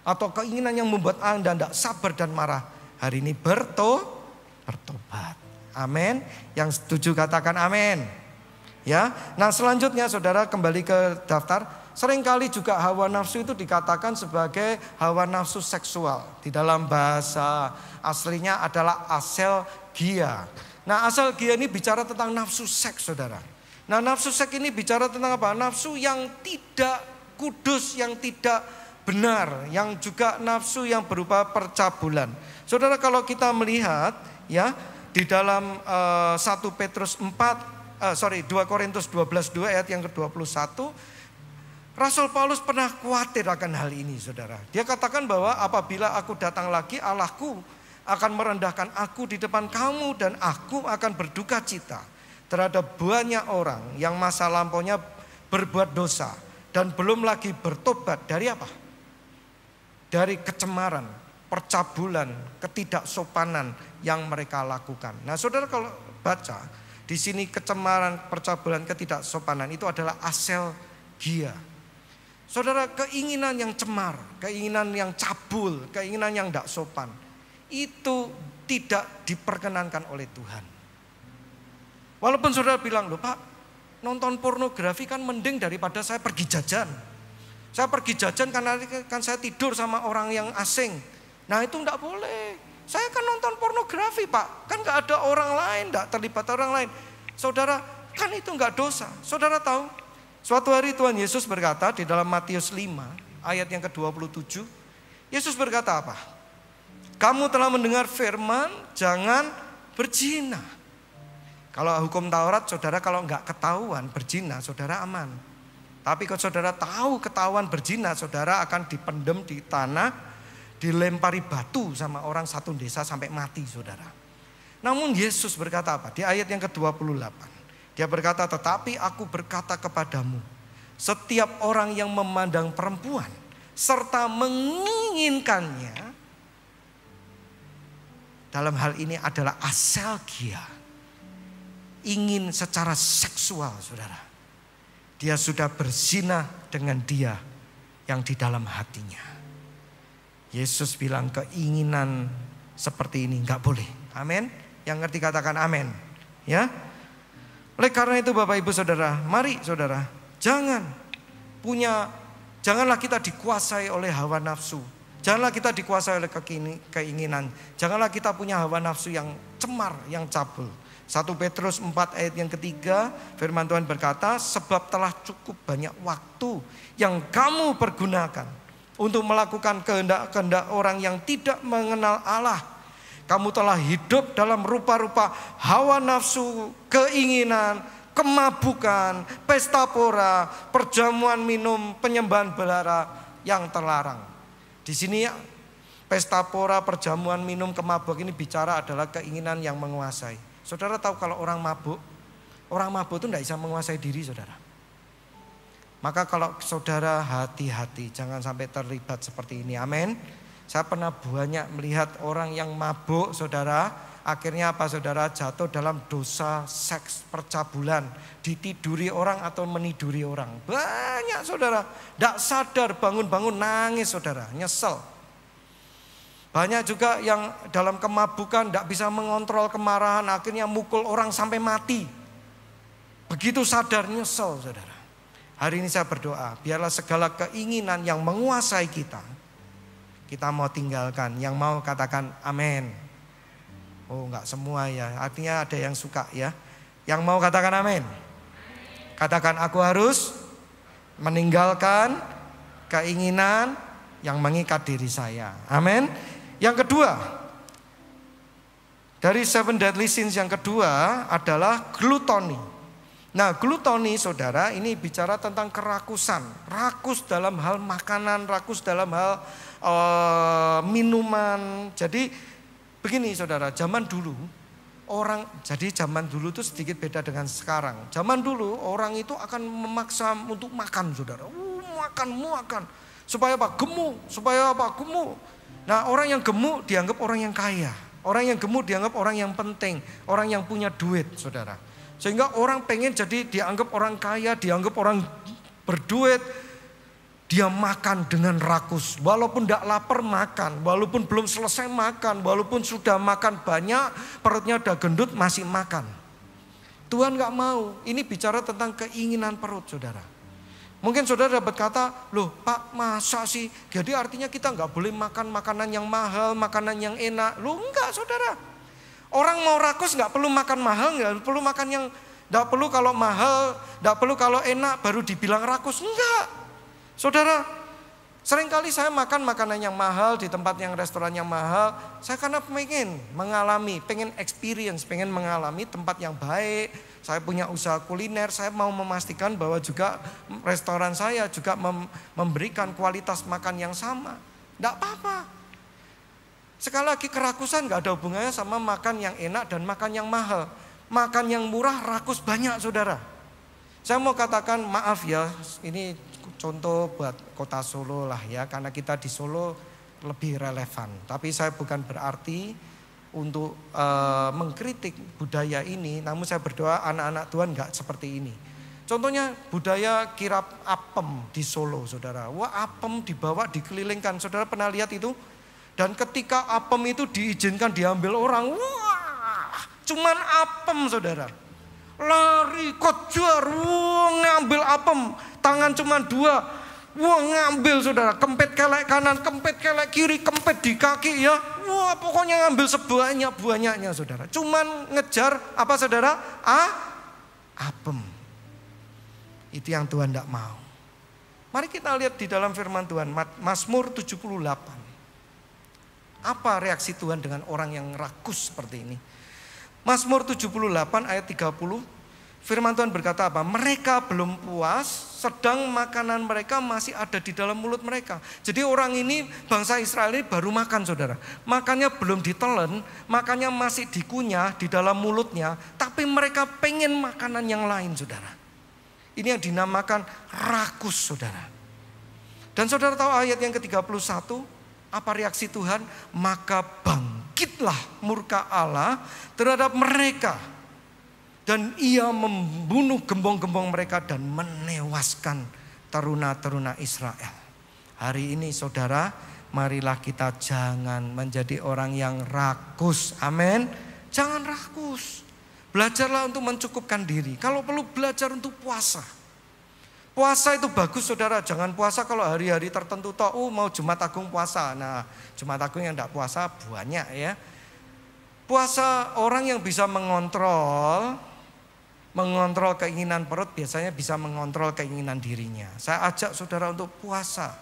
atau keinginan yang membuat Anda tidak sabar dan marah, hari ini bertobat. Amin. Yang setuju katakan amin. Ya. Nah selanjutnya saudara kembali ke daftar. Seringkali juga hawa nafsu itu dikatakan sebagai hawa nafsu seksual. Di dalam bahasa aslinya adalah aselgia. Nah aselgia ini bicara tentang nafsu seks saudara. Nah nafsu seks ini bicara tentang apa? Nafsu yang tidak kudus, yang tidak benar, yang juga nafsu yang berupa percabulan. Saudara kalau kita melihat ya di dalam 2 Korintus 12:2 ayat yang ke-21, Rasul Paulus pernah khawatir akan hal ini, saudara. Dia katakan bahwa apabila aku datang lagi, Allahku akan merendahkan aku di depan kamu dan aku akan berduka cita terhadap banyak orang yang masa lampaunya berbuat dosa dan belum lagi bertobat dari apa? Dari kecemaran, percabulan, ketidaksopanan yang mereka lakukan. Nah, saudara kalau baca di sini kecemaran, percabulan, ketidaksopanan itu adalah aselgia. Saudara, keinginan yang cemar, keinginan yang cabul, keinginan yang tidak sopan, itu tidak diperkenankan oleh Tuhan. Walaupun saudara bilang, loh Pak, nonton pornografi kan mending daripada saya pergi jajan. Saya pergi jajan karena kan saya tidur sama orang yang asing. Nah itu tidak boleh. Saya kan nonton pornografi Pak, kan gak ada orang lain, gak terlibat orang lain. Saudara, kan itu gak dosa. Saudara tahu? Suatu hari Tuhan Yesus berkata di dalam Matius 5 ayat yang ke-27. Yesus berkata apa? Kamu telah mendengar firman jangan berzina. Kalau hukum Taurat saudara kalau enggak ketahuan berzina saudara aman. Tapi kalau saudara tahu ketahuan berzina saudara akan dipendem di tanah, dilempari batu sama orang satu desa sampai mati saudara. Namun Yesus berkata apa? Di ayat yang ke-28. Dia berkata, tetapi aku berkata kepadamu, setiap orang yang memandang perempuan serta menginginkannya, dalam hal ini adalah aselgia, ingin secara seksual saudara. Dia sudah berzina dengan dia yang di dalam hatinya. Yesus bilang keinginan seperti ini enggak boleh. Amin. Yang ngerti katakan amin. Ya. Oleh karena itu Bapak Ibu Saudara, mari saudara, janganlah kita dikuasai oleh hawa nafsu. Janganlah kita dikuasai oleh keinginan. Janganlah kita punya hawa nafsu yang cemar, yang cabul. 1 Petrus 4 ayat yang ketiga, firman Tuhan berkata, sebab telah cukup banyak waktu yang kamu pergunakan untuk melakukan kehendak-kehendak orang yang tidak mengenal Allah. Kamu telah hidup dalam rupa-rupa hawa nafsu, keinginan, kemabukan, pesta pora, perjamuan minum, penyembahan berhala yang terlarang. Di sini pesta pora, perjamuan minum, kemabuk ini bicara adalah keinginan yang menguasai. Saudara tahu kalau orang mabuk itu tidak bisa menguasai diri saudara. Maka kalau saudara hati-hati jangan sampai terlibat seperti ini. Amin. Saya pernah banyak melihat orang yang mabuk saudara. Akhirnya apa saudara? Jatuh dalam dosa seks percabulan. Ditiduri orang atau meniduri orang. Banyak saudara. Tidak sadar bangun-bangun nangis saudara. Nyesel. Banyak juga yang dalam kemabukan tidak bisa mengontrol kemarahan. Akhirnya mukul orang sampai mati. Begitu sadar nyesel saudara. Hari ini saya berdoa. Biarlah segala keinginan yang menguasai kita mau tinggalkan. Yang mau katakan amin. Oh enggak semua ya. Artinya ada yang suka ya. Yang mau katakan amin. Katakan aku harus meninggalkan keinginan yang mengikat diri saya. Amin. Yang kedua. Dari 7 deadly sins yang kedua adalah glutoni. Nah glutoni saudara ini bicara tentang kerakusan. Rakus dalam hal makanan, rakus dalam hal minuman. Jadi begini saudara, zaman dulu itu sedikit beda dengan sekarang. Zaman dulu orang itu akan memaksa untuk makan saudara. Makan. Supaya apa? Gemuk. Nah orang yang gemuk dianggap orang yang kaya. Orang yang gemuk dianggap orang yang penting. Orang yang punya duit saudara. Sehingga orang pengen jadi dianggap orang kaya, dianggap orang berduit. Dia makan dengan rakus, walaupun tidak lapar makan, walaupun belum selesai makan, walaupun sudah makan banyak, perutnya udah gendut masih makan. Tuhan gak mau, ini bicara tentang keinginan perut saudara. Mungkin saudara dapat kata, loh Pak masa sih, jadi artinya kita gak boleh makan makanan yang mahal, makanan yang enak. Loh enggak saudara, orang mau rakus gak perlu makan mahal, gak perlu makan yang, gak perlu kalau mahal, gak perlu kalau enak baru dibilang rakus, enggak. Saudara, seringkali saya makan makanan yang mahal di tempat yang restoran yang mahal. Saya karena pengen mengalami, pengen experience, pengen mengalami tempat yang baik, saya punya usaha kuliner, saya mau memastikan bahwa juga restoran saya juga memberikan kualitas makan yang sama. Tidak apa-apa. Sekali lagi kerakusan gak ada hubungannya sama makan yang enak dan makan yang mahal. Makan yang murah rakus banyak saudara. Saya mau katakan maaf ya, ini contoh buat kota Solo lah ya, karena kita di Solo lebih relevan. Tapi saya bukan berarti untuk mengkritik budaya ini, namun saya berdoa anak-anak Tuhan gak seperti ini. Contohnya budaya kirap apem di Solo saudara. Wah, apem dibawa dikelilingkan, saudara pernah lihat itu? Dan ketika apem itu diizinkan diambil orang, wah cuman apem saudara. Lari kejar, wah ngambil apem, tangan cuman 2. Wah ngambil saudara, kempit kelek kanan, kempit kelek kiri, kempit di kaki ya. Wah pokoknya ngambil sebanyak-banyaknya saudara. Cuman ngejar apa saudara? Apem. Itu yang Tuhan tidak mau. Mari kita lihat di dalam firman Tuhan, Mazmur 78. Apa reaksi Tuhan dengan orang yang rakus seperti ini? Mazmur 78 ayat 30. Firman Tuhan berkata apa? Mereka belum puas, sedang makanan mereka masih ada di dalam mulut mereka. Jadi orang ini, bangsa Israel ini baru makan saudara. Makannya belum ditelen, makannya masih dikunyah di dalam mulutnya. Tapi mereka pengen makanan yang lain saudara. Ini yang dinamakan rakus saudara. Dan saudara tahu ayat yang ke-31, apa reaksi Tuhan? Maka bangkitlah murka Allah terhadap mereka. Dan ia membunuh gembong-gembong mereka dan menewaskan teruna-teruna Israel. Hari ini saudara, marilah kita jangan menjadi orang yang rakus. Amin. Jangan rakus. Belajarlah untuk mencukupkan diri. Kalau perlu belajar untuk puasa. Puasa itu bagus saudara. Jangan puasa kalau hari-hari tertentu toh, mau Jumat Agung puasa. Nah, Jumat Agung yang tidak puasa banyak ya. Puasa orang yang bisa mengontrol keinginan perut biasanya bisa mengontrol keinginan dirinya. Saya ajak saudara untuk puasa.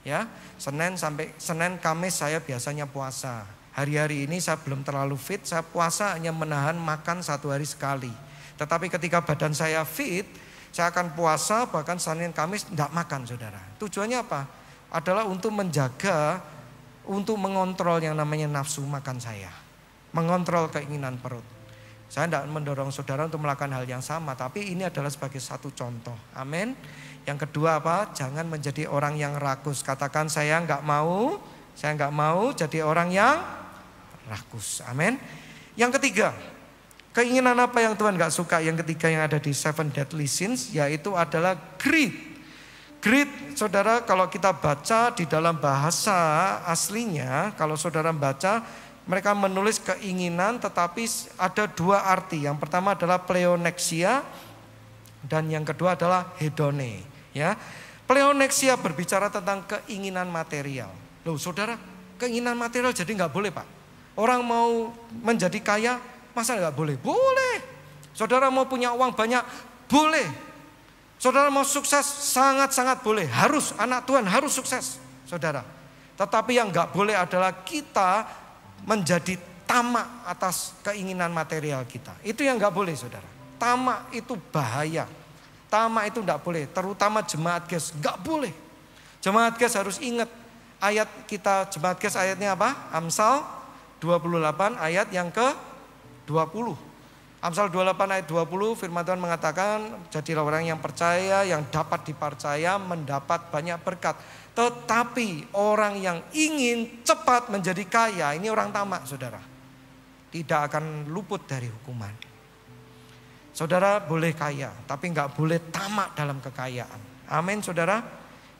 Ya, Senin Kamis saya biasanya puasa. Hari-hari ini saya belum terlalu fit, saya puasa hanya menahan makan 1 hari sekali. Tetapi ketika badan saya fit, saya akan puasa bahkan Senin Kamis tidak makan saudara. Tujuannya apa? Adalah untuk menjaga, untuk mengontrol yang namanya nafsu makan saya. Mengontrol keinginan perut. Saya tidak mendorong saudara untuk melakukan hal yang sama, tapi ini adalah sebagai satu contoh. Amin. Yang kedua apa? Jangan menjadi orang yang rakus. Katakan saya nggak mau jadi orang yang rakus. Amin. Yang ketiga, keinginan apa yang Tuhan nggak suka? Yang ketiga yang ada di 7 deadly sins, yaitu adalah greed. Greed, saudara, kalau kita baca di dalam bahasa aslinya, kalau saudara baca, mereka menulis keinginan, tetapi ada 2 arti. Yang pertama adalah pleonexia dan yang kedua adalah hedone. Ya, pleonexia berbicara tentang keinginan material. Loh, saudara, keinginan material jadi nggak boleh pak? Orang mau menjadi kaya, masa nggak boleh? Boleh. Saudara mau punya uang banyak, boleh. Saudara mau sukses, sangat-sangat boleh. Harus, anak Tuhan harus sukses, saudara. Tetapi yang nggak boleh adalah kita menjadi tamak atas keinginan material kita. Itu yang gak boleh saudara. Tamak itu bahaya. Tamak itu gak boleh. Terutama jemaat GES gak boleh. Jemaat GES harus ingat ayat kita, jemaat GES ayatnya apa? Amsal 28 ayat yang ke-20. Amsal 28 ayat 20 firman Tuhan mengatakan, jadilah orang yang percaya, yang dapat dipercaya, mendapat banyak berkat. Tetapi orang yang ingin cepat menjadi kaya, ini orang tamak saudara, tidak akan luput dari hukuman. Saudara boleh kaya, tapi nggak boleh tamak dalam kekayaan. Amin saudara.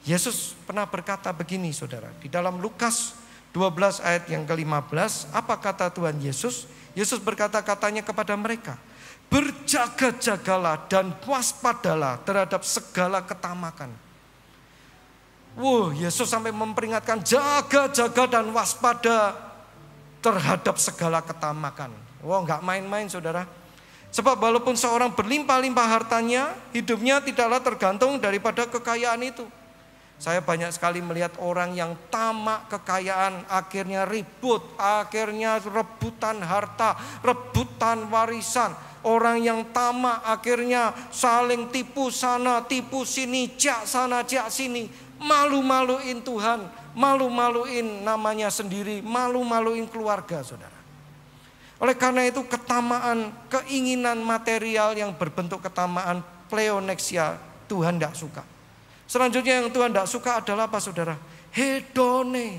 Yesus pernah berkata begini saudara, di dalam Lukas 12 ayat yang ke-15, apa kata Tuhan Yesus? Yesus berkata katanya kepada mereka, berjaga-jagalah dan waspadalah terhadap segala ketamakan. Yesus sampai memperingatkan jaga-jaga dan waspada terhadap segala ketamakan. Nggak main-main saudara. Sebab walaupun seorang berlimpah-limpah hartanya, hidupnya tidaklah tergantung daripada kekayaan itu. Saya banyak sekali melihat orang yang tamak kekayaan, akhirnya ribut, akhirnya rebutan harta, rebutan warisan. Orang yang tamak akhirnya saling tipu sana, tipu sini, jak sana, jak sini. Malu-maluin Tuhan, malu-maluin namanya sendiri, malu-maluin keluarga, saudara. Oleh karena itu ketamaan, keinginan material yang berbentuk ketamaan, pleonexia, Tuhan tidak suka. Selanjutnya yang Tuhan tidak suka adalah apa, saudara? Hedone.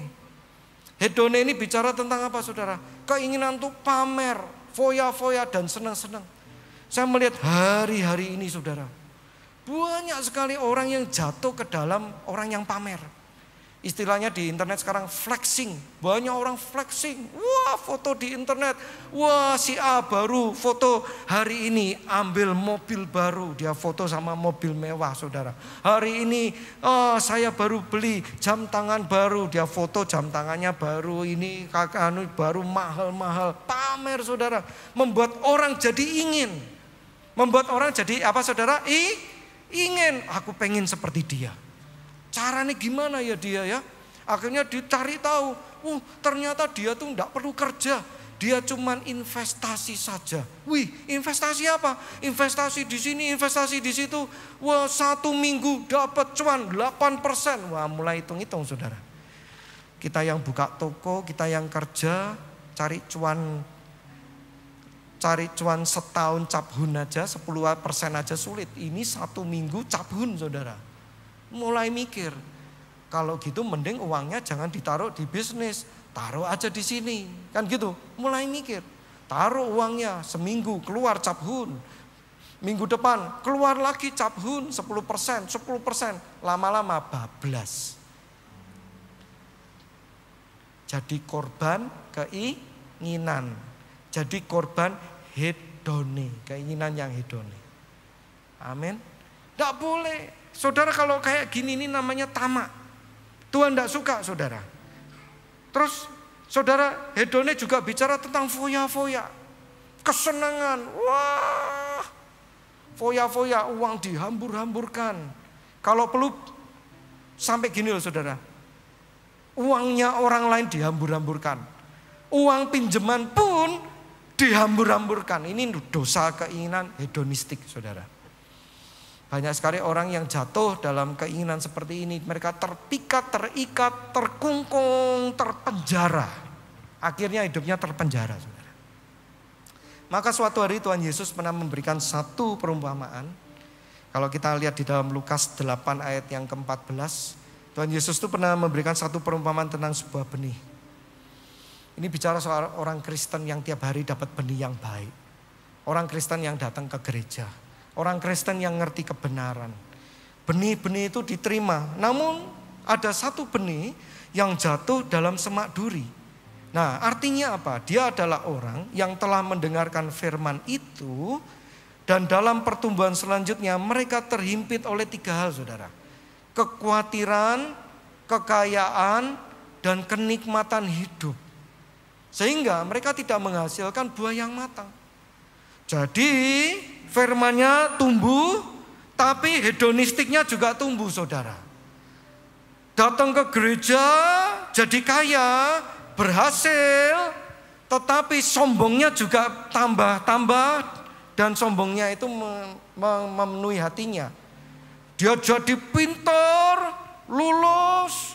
Hedone ini bicara tentang apa, saudara? Keinginan untuk pamer, foya-foya dan senang-senang. Saya melihat hari-hari ini, saudara, banyak sekali orang yang jatuh ke dalam orang yang pamer. Istilahnya di internet sekarang flexing. Banyak orang flexing. Wah, foto di internet. Wah, si A baru foto hari ini ambil mobil baru. Dia foto sama mobil mewah, saudara. Hari ini saya baru beli jam tangan baru. Dia foto jam tangannya baru. Ini kakak baru mahal-mahal. Pamer, saudara. Membuat orang jadi ingin. Membuat orang jadi apa, saudara? Ingin. Aku pengen seperti dia. Caranya gimana ya dia ya? Akhirnya dicari tahu. Ternyata dia tuh enggak perlu kerja. Dia cuman investasi saja. Wih, investasi apa? Investasi di sini, investasi di situ. Wah, 1 minggu dapat cuan 8%. Wah, mulai hitung-hitung, saudara. Kita yang buka toko, kita yang kerja, cari cuan setahun cabhun aja, 10% aja sulit. Ini 1 minggu cabhun, saudara. Mulai mikir, kalau gitu mending uangnya jangan ditaruh di bisnis, taruh aja di sini, kan gitu. Mulai mikir, taruh uangnya seminggu keluar cabhun, minggu depan keluar lagi cabhun 10%, lama-lama bablas. Jadi korban keinginan, jadi korban hedone, keinginan yang hedone. Amin. Tidak boleh. Saudara, kalau kayak gini ini namanya tamak. Tuhan tidak suka, saudara. Terus saudara, hedone juga bicara tentang foya-foya. Kesenangan. Wah, foya-foya, uang dihambur-hamburkan. Kalau perlu sampai gini loh, saudara. Uangnya orang lain dihambur-hamburkan. Uang pinjaman pun dihambur-hamburkan. Ini dosa keinginan hedonistik, saudara. Banyak sekali orang yang jatuh dalam keinginan seperti ini. Mereka terpikat, terikat, terkungkung, terpenjara. Akhirnya hidupnya terpenjara, saudara. Maka suatu hari Tuhan Yesus pernah memberikan satu perumpamaan. Kalau kita lihat di dalam Lukas 8 ayat yang ke-14. Tuhan Yesus itu pernah memberikan satu perumpamaan tentang sebuah benih. Ini bicara soal orang Kristen yang tiap hari dapat benih yang baik. Orang Kristen yang datang ke gereja. Orang Kristen yang ngerti kebenaran. Benih-benih itu diterima. Namun ada satu benih yang jatuh dalam semak duri. Nah, artinya apa? Dia adalah orang yang telah mendengarkan firman itu. Dan dalam pertumbuhan selanjutnya mereka terhimpit oleh 3 hal, saudara. Kekhawatiran, kekayaan, dan kenikmatan hidup. Sehingga mereka tidak menghasilkan buah yang matang. Jadi firmannya tumbuh, tapi hedonistiknya juga tumbuh, saudara. Datang ke gereja, jadi kaya, berhasil, tetapi sombongnya juga tambah-tambah, dan sombongnya itu memenuhi hatinya. Dia jadi pintar, lulus,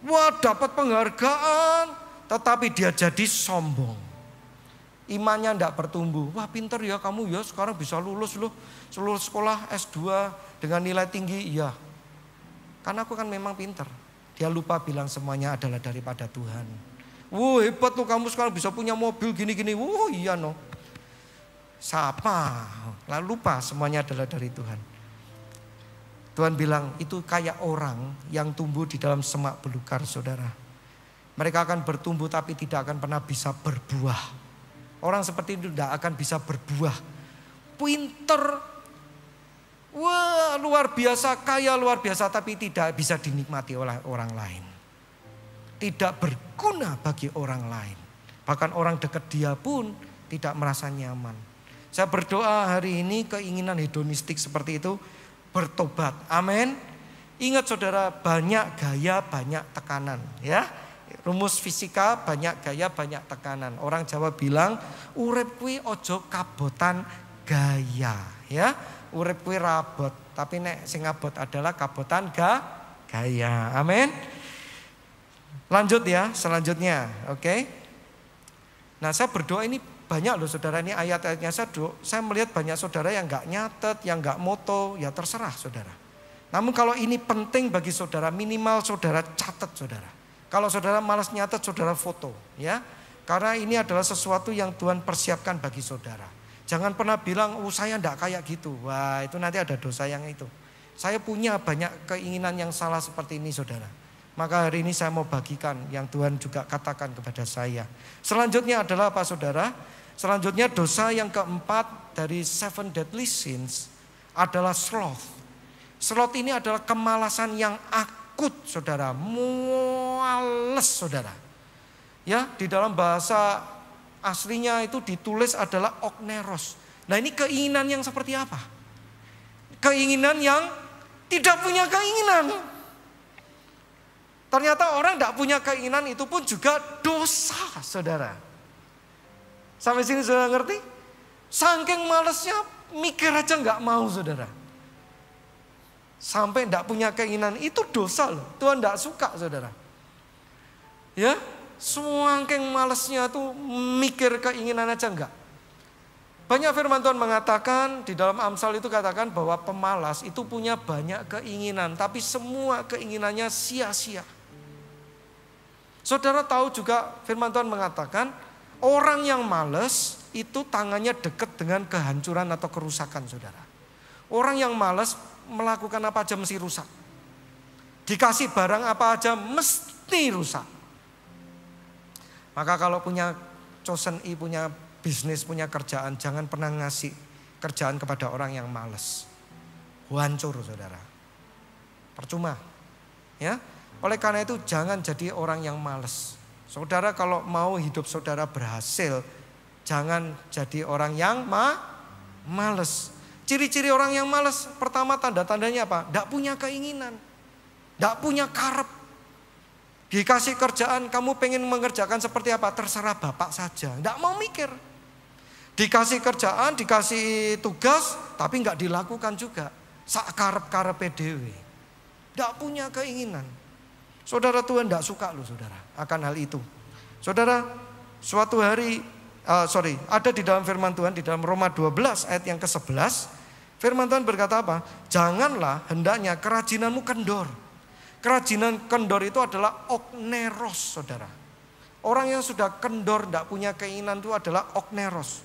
wah dapat penghargaan, tetapi dia jadi sombong. Imannya tidak bertumbuh. Wah pintar ya kamu ya, sekarang bisa lulus loh. Lulus sekolah S2 dengan nilai tinggi. Iya. Karena aku kan memang pintar. Dia lupa bilang semuanya adalah daripada Tuhan. Wah hebat loh kamu sekarang bisa punya mobil gini-gini. Wah iya no. Siapa? Lalu lupa semuanya adalah dari Tuhan. Tuhan bilang itu kayak orang yang tumbuh di dalam semak belukar, saudara. Mereka akan bertumbuh tapi tidak akan pernah bisa berbuah. Orang seperti itu tidak akan bisa berbuah. Pinter, wah luar biasa, kaya luar biasa, tapi tidak bisa dinikmati oleh orang lain. Tidak berguna bagi orang lain. Bahkan orang dekat dia pun tidak merasa nyaman. Saya berdoa hari ini keinginan hedonistik seperti itu bertobat. Amin. Ingat saudara, banyak gaya, banyak tekanan ya. Rumus fisika, banyak gaya, banyak tekanan. Orang Jawa bilang, urip kuwi ojo kabotan gaya ya. Urip kuwi rabot, tapi nek sing abot adalah kabotan gaya. Amin. Lanjut ya, selanjutnya. Oke. Nah, saya berdoa ini banyak loh saudara, ini ayat-ayatnya saya melihat banyak saudara yang gak nyatet, yang gak moto, ya terserah saudara. Namun kalau ini penting bagi saudara, minimal saudara catat saudara. Kalau saudara malas nyatet, saudara foto ya. Karena ini adalah sesuatu yang Tuhan persiapkan bagi saudara. Jangan pernah bilang, saya enggak kayak gitu. Wah, itu nanti ada dosa yang itu. Saya punya banyak keinginan yang salah seperti ini saudara. Maka hari ini saya mau bagikan yang Tuhan juga katakan kepada saya. Selanjutnya adalah apa saudara? Selanjutnya dosa yang keempat dari 7 deadly sins adalah sloth. Sloth ini adalah kemalasan yang akut saudara. Muales saudara. Ya, di dalam bahasa aslinya itu ditulis adalah okneros. Nah, ini keinginan yang seperti apa? Keinginan yang tidak punya keinginan. Ternyata orang tidak punya keinginan itu pun juga dosa saudara. Sampai sini saudara ngerti? Saking malesnya mikir aja nggak mau saudara. Sampai tidak punya keinginan itu dosa loh. Tuhan tidak suka saudara. Ya, saking malesnya tuh mikir keinginan aja enggak. Banyak firman Tuhan mengatakan di dalam Amsal itu katakan bahwa pemalas itu punya banyak keinginan, tapi semua keinginannya sia-sia. Saudara tahu juga firman Tuhan mengatakan orang yang malas itu tangannya dekat dengan kehancuran atau kerusakan saudara. Orang yang malas melakukan apa aja mesti rusak. Dikasih barang apa aja mesti rusak. Maka kalau punya chosen I, punya bisnis, punya kerjaan, jangan pernah ngasih kerjaan kepada orang yang malas. Hancur saudara. Percuma. Ya. Oleh karena itu jangan jadi orang yang malas. Saudara kalau mau hidup saudara berhasil, jangan jadi orang yang malas. Ciri-ciri orang yang malas, pertama tanda-tandanya apa? Tidak punya keinginan, tidak punya karep. Dikasih kerjaan, kamu pengen mengerjakan seperti apa? Terserah Bapak saja, tidak mau mikir. Dikasih kerjaan, dikasih tugas, tapi nggak dilakukan juga. Sak karep-karepe dhewe. Tidak punya keinginan. Saudara, Tuhan tidak suka loh saudara akan hal itu. Saudara, suatu hari, ada di dalam firman Tuhan di dalam Roma 12 ayat yang ke-11. Firman Tuhan berkata apa? Janganlah hendaknya kerajinanmu kendor. Kerajinan kendor itu adalah okneros saudara. Orang yang sudah kendor tidak punya keinginan itu adalah okneros.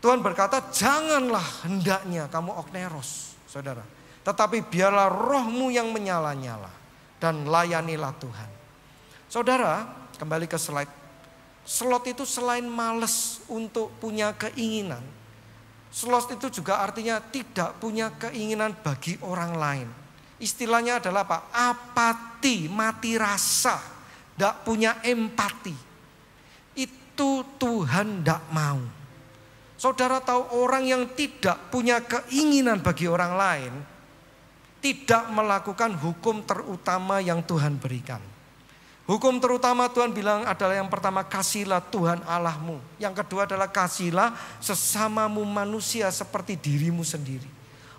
Tuhan berkata janganlah hendaknya kamu okneros saudara. Tetapi biarlah rohmu yang menyala-nyala. Dan layanilah Tuhan. Saudara, kembali ke slide. Sloth itu selain males untuk punya keinginan. Sloth itu juga artinya tidak punya keinginan bagi orang lain. Istilahnya adalah apa? Apati, mati rasa. Tidak punya empati. Itu Tuhan tidak mau. Saudara tahu orang yang tidak punya keinginan bagi orang lain, tidak melakukan hukum terutama yang Tuhan berikan. Hukum terutama Tuhan bilang adalah yang pertama, kasihilah Tuhan Allahmu. Yang kedua adalah kasihilah sesamamu manusia seperti dirimu sendiri.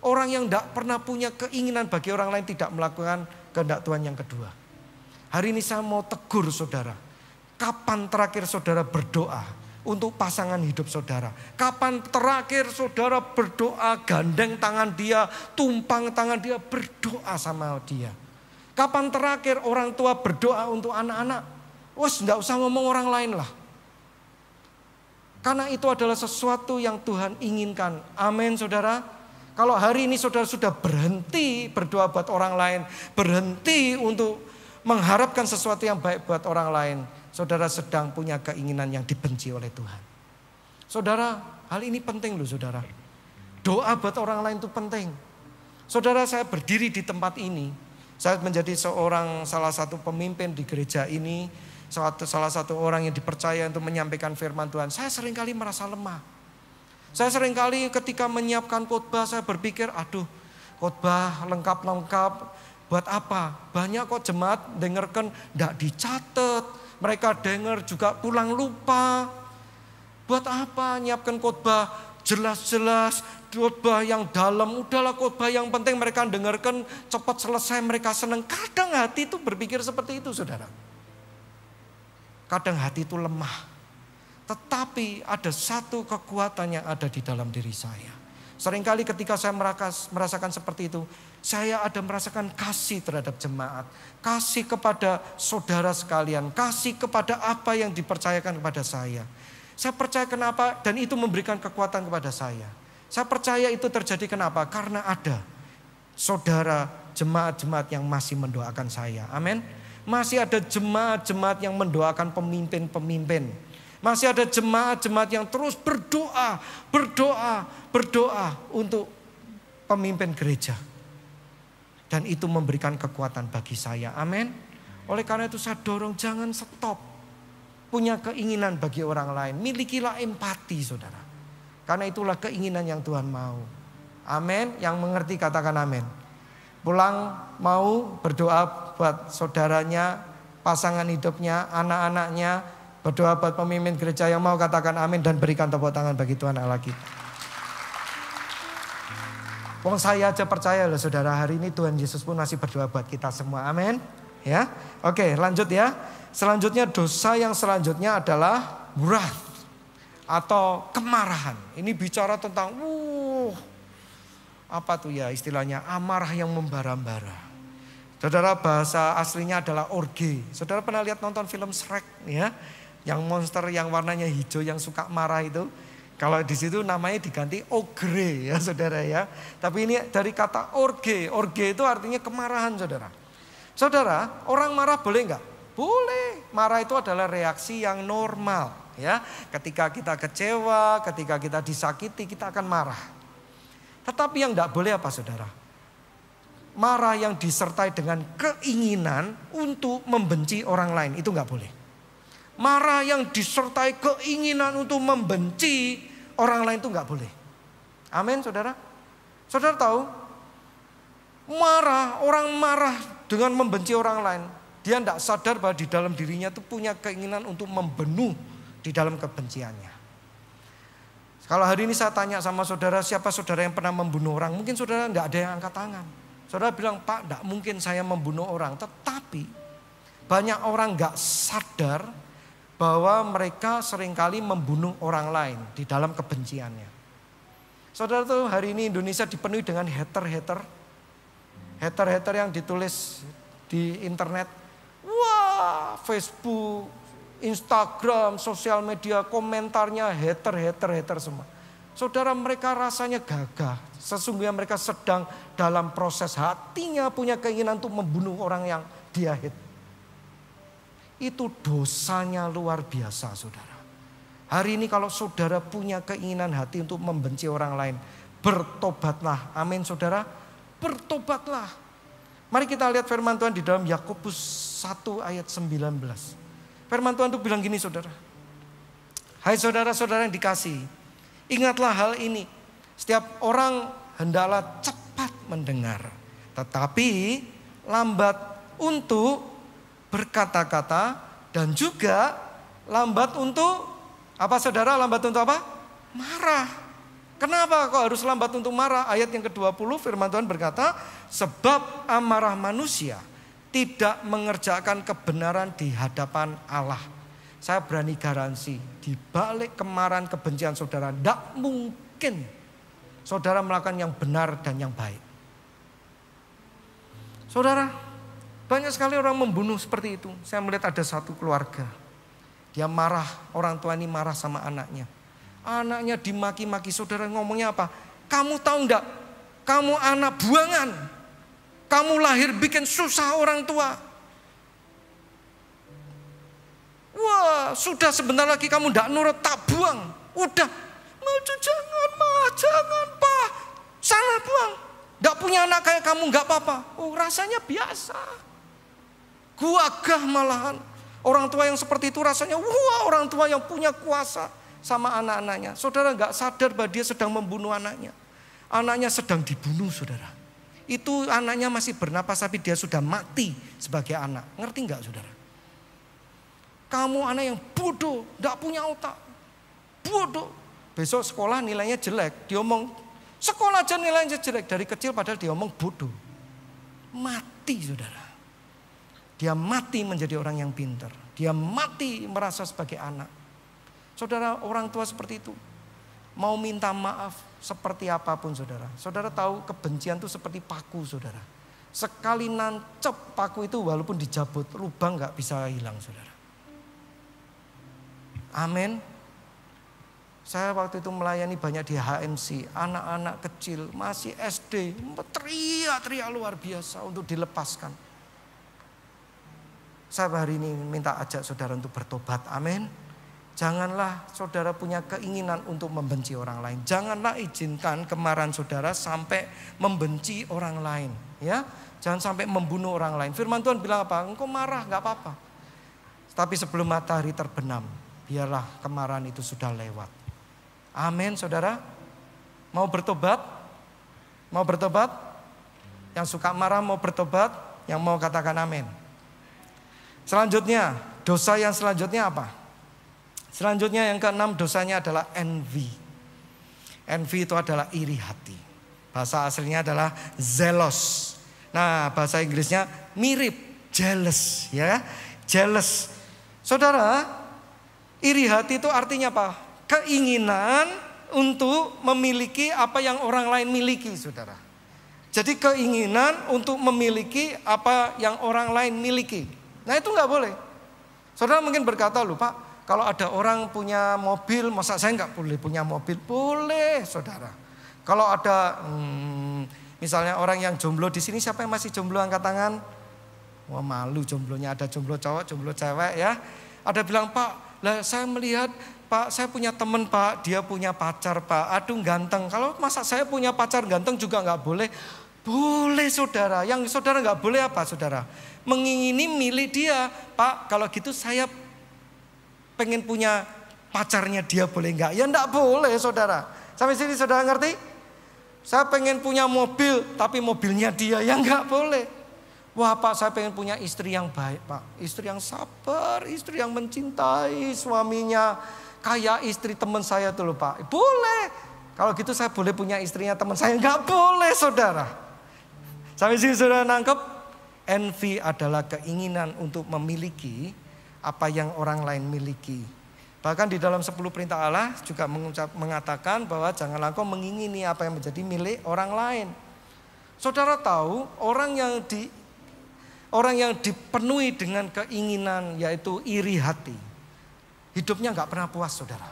Orang yang tidak pernah punya keinginan bagi orang lain tidak melakukan kehendak Tuhan yang kedua. Hari ini saya mau tegur saudara. Kapan terakhir saudara berdoa untuk pasangan hidup saudara? Kapan terakhir saudara berdoa, gandeng tangan dia, tumpang tangan dia, berdoa sama dia? Kapan terakhir orang tua berdoa untuk anak-anak? Wes, enggak usah ngomong orang lain lah. Karena itu adalah sesuatu yang Tuhan inginkan. Amin saudara. Kalau hari ini saudara sudah berhenti berdoa buat orang lain, berhenti untuk mengharapkan sesuatu yang baik buat orang lain, saudara sedang punya keinginan yang dibenci oleh Tuhan. Saudara, hal ini penting loh saudara. Doa buat orang lain itu penting. Saudara, saya berdiri di tempat ini. Saya menjadi salah satu pemimpin di gereja ini. Salah satu orang yang dipercaya untuk menyampaikan firman Tuhan. Saya seringkali merasa lemah. Saya seringkali ketika menyiapkan khotbah saya berpikir, aduh khotbah lengkap-lengkap. Buat apa? Banyak kok jemaat dengarkan tidak dicatat. Mereka dengar juga pulang lupa. Buat apa nyiapkan khotbah jelas-jelas, khotbah yang dalam. Udahlah khotbah yang penting mereka dengarkan cepat selesai, mereka senang. Kadang hati itu berpikir seperti itu, saudara. Kadang hati itu lemah. Tetapi ada satu kekuatan yang ada di dalam diri saya. Seringkali ketika saya merasakan seperti itu, saya ada merasakan kasih terhadap jemaat, kasih kepada saudara sekalian, kasih kepada apa yang dipercayakan kepada saya. Saya percaya kenapa, dan itu memberikan kekuatan kepada saya. Saya percaya itu terjadi kenapa? Karena ada saudara jemaat-jemaat yang masih mendoakan saya. Amin. Masih ada jemaat-jemaat yang mendoakan pemimpin-pemimpin. Masih ada jemaat-jemaat yang terus berdoa untuk pemimpin gereja. Dan itu memberikan kekuatan bagi saya. Amin. Oleh karena itu saya dorong, jangan stop. Punya keinginan bagi orang lain. Milikilah empati, saudara. Karena itulah keinginan yang Tuhan mau. Amin. Yang mengerti katakan amin. Pulang mau berdoa buat saudaranya, pasangan hidupnya, anak-anaknya. Berdoa buat pemimpin gereja yang mau katakan amin, dan berikan tepuk tangan bagi Tuhan Allah kita. Wong saya aja percaya loh saudara, hari ini Tuhan Yesus pun masih berdoa buat kita semua. Amin. Ya. Oke, lanjut ya. Selanjutnya dosa yang selanjutnya adalah wrath atau kemarahan. Ini bicara tentang apa tuh ya istilahnya, amarah yang membara-bara. Saudara, bahasa aslinya adalah orge. Saudara pernah lihat nonton film Shrek ya? Yang monster yang warnanya hijau yang suka marah itu. Kalau di situ namanya diganti ogre ya saudara ya. Tapi ini dari kata orge. Orge itu artinya kemarahan saudara. Saudara, orang marah boleh enggak? Boleh. Marah itu adalah reaksi yang normal ya. Ketika kita kecewa, ketika kita disakiti, kita akan marah. Tetapi yang enggak boleh apa saudara? Marah yang disertai dengan keinginan untuk membenci orang lain, itu enggak boleh. Marah yang disertai keinginan untuk membenci orang lain itu enggak boleh. Amin saudara. Saudara tahu, orang marah dengan membenci orang lain, dia enggak sadar bahwa di dalam dirinya itu punya keinginan untuk membunuh di dalam kebenciannya. Kalau hari ini saya tanya sama saudara, siapa saudara yang pernah membunuh orang? Mungkin saudara enggak ada yang angkat tangan. Saudara bilang, Pak, enggak mungkin saya membunuh orang. Tetapi banyak orang enggak sadar bahwa mereka seringkali membunuh orang lain di dalam kebenciannya. Saudara tuh, hari ini Indonesia dipenuhi dengan hater-hater. Hater-hater yang ditulis di internet. Wah, Facebook, Instagram, sosial media, komentarnya hater semua. Saudara, mereka rasanya gagah. Sesungguhnya mereka sedang dalam proses hatinya punya keinginan untuk membunuh orang yang dia hate. Itu dosanya luar biasa saudara. Hari ini kalau saudara punya keinginan hati untuk membenci orang lain, bertobatlah. Amin saudara, bertobatlah. Mari kita lihat firman Tuhan di dalam Yakobus 1 ayat 19. Firman Tuhan itu bilang gini saudara. Hai saudara-saudara yang dikasihi, ingatlah hal ini. Setiap orang hendaklah cepat mendengar, tetapi lambat untuk berkata-kata, dan juga lambat untuk apa saudara? Lambat untuk apa? Marah. Kenapa kok harus lambat untuk marah? Ayat yang ke-20 firman Tuhan berkata, sebab amarah manusia tidak mengerjakan kebenaran di hadapan Allah. Saya berani garansi, di balik kemarahan kebencian saudara, tidak mungkin saudara melakukan yang benar dan yang baik. Saudara, banyak sekali orang membunuh seperti itu. Saya melihat ada satu keluarga. Dia marah, orang tua ini marah sama anaknya. Anaknya dimaki-maki, saudara ngomongnya apa? Kamu tahu enggak? Kamu anak buangan. Kamu lahir bikin susah orang tua. Wah, sudah sebentar lagi kamu enggak nurut, tak buang. Udah. Jangan Pak. Salah buang. Enggak punya anak kayak kamu enggak apa-apa. Oh, rasanya biasa. Gagah malahan. Orang tua yang seperti itu rasanya wah, orang tua yang punya kuasa sama anak-anaknya. Saudara enggak sadar bahwa dia sedang membunuh anaknya. Anaknya sedang dibunuh saudara. Itu anaknya masih bernapas tapi dia sudah mati sebagai anak. Ngerti enggak saudara? Kamu anak yang bodoh, enggak punya otak. Bodoh. Besok sekolah nilainya jelek, diomong sekolah aja nilainya jelek dari kecil padahal diomong bodoh. Mati saudara. Dia mati menjadi orang yang pintar. Dia mati merasa sebagai anak. Saudara, orang tua seperti itu. Mau minta maaf seperti apapun saudara. Saudara tahu kebencian itu seperti paku saudara. Sekali nancep paku itu walaupun dijabut, lubang gak bisa hilang saudara. Amin. Saya waktu itu melayani banyak di HMC. Anak-anak kecil masih SD. Teriak-teriak luar biasa untuk dilepaskan. Saya hari ini minta ajak saudara untuk bertobat. Amin. Janganlah saudara punya keinginan untuk membenci orang lain. Janganlah izinkan kemarahan saudara sampai membenci orang lain. Ya, jangan sampai membunuh orang lain. Firman Tuhan bilang apa? Engkau marah gak apa-apa. Tapi sebelum matahari terbenam, biarlah kemarahan itu sudah lewat. Amin saudara. Mau bertobat? Mau bertobat? Yang suka marah mau bertobat? Yang mau katakan amin. Selanjutnya, dosa yang selanjutnya apa? Selanjutnya yang keenam dosanya adalah envy. Envy itu adalah iri hati. Bahasa aslinya adalah zealous. Nah, bahasa Inggrisnya mirip, jealous ya. Jealous. Saudara, iri hati itu artinya apa? Keinginan untuk memiliki apa yang orang lain miliki, saudara. Jadi keinginan untuk memiliki apa yang orang lain miliki. Nah, itu enggak boleh. Saudara mungkin berkata, "Loh, Pak, kalau ada orang punya mobil, masa saya nggak boleh punya mobil?" Boleh, saudara. Kalau ada misalnya orang yang jomblo di sini, siapa yang masih jomblo angkat tangan? Wah, malu jomblonya, ada jomblo cowok, jomblo cewek ya. Ada bilang, "Pak, lah saya melihat Pak, saya punya teman Pak, dia punya pacar Pak, aduh ganteng. Kalau masa saya punya pacar ganteng juga nggak boleh?" Boleh saudara. Yang saudara nggak boleh apa saudara? Mengingini milik dia. "Pak, kalau gitu saya pengen punya pacarnya dia, boleh enggak?" Ya enggak boleh saudara. Sampai sini saudara ngerti? Saya pengen punya mobil tapi mobilnya dia, ya enggak boleh. "Wah Pak, saya pengen punya istri yang baik Pak. Istri yang sabar, istri yang mencintai suaminya. Kayak istri teman saya tuh loh Pak." Boleh. Kalau gitu saya boleh punya istrinya teman saya? Enggak boleh saudara. Sampai sini saudara nangkep? Envy adalah keinginan untuk memiliki apa yang orang lain miliki. Bahkan di dalam 10 perintah Allah juga mengatakan bahwa janganlah engkau mengingini apa yang menjadi milik orang lain. Saudara tahu orang yang dipenuhi dengan keinginan yaitu iri hati, hidupnya nggak pernah puas saudara.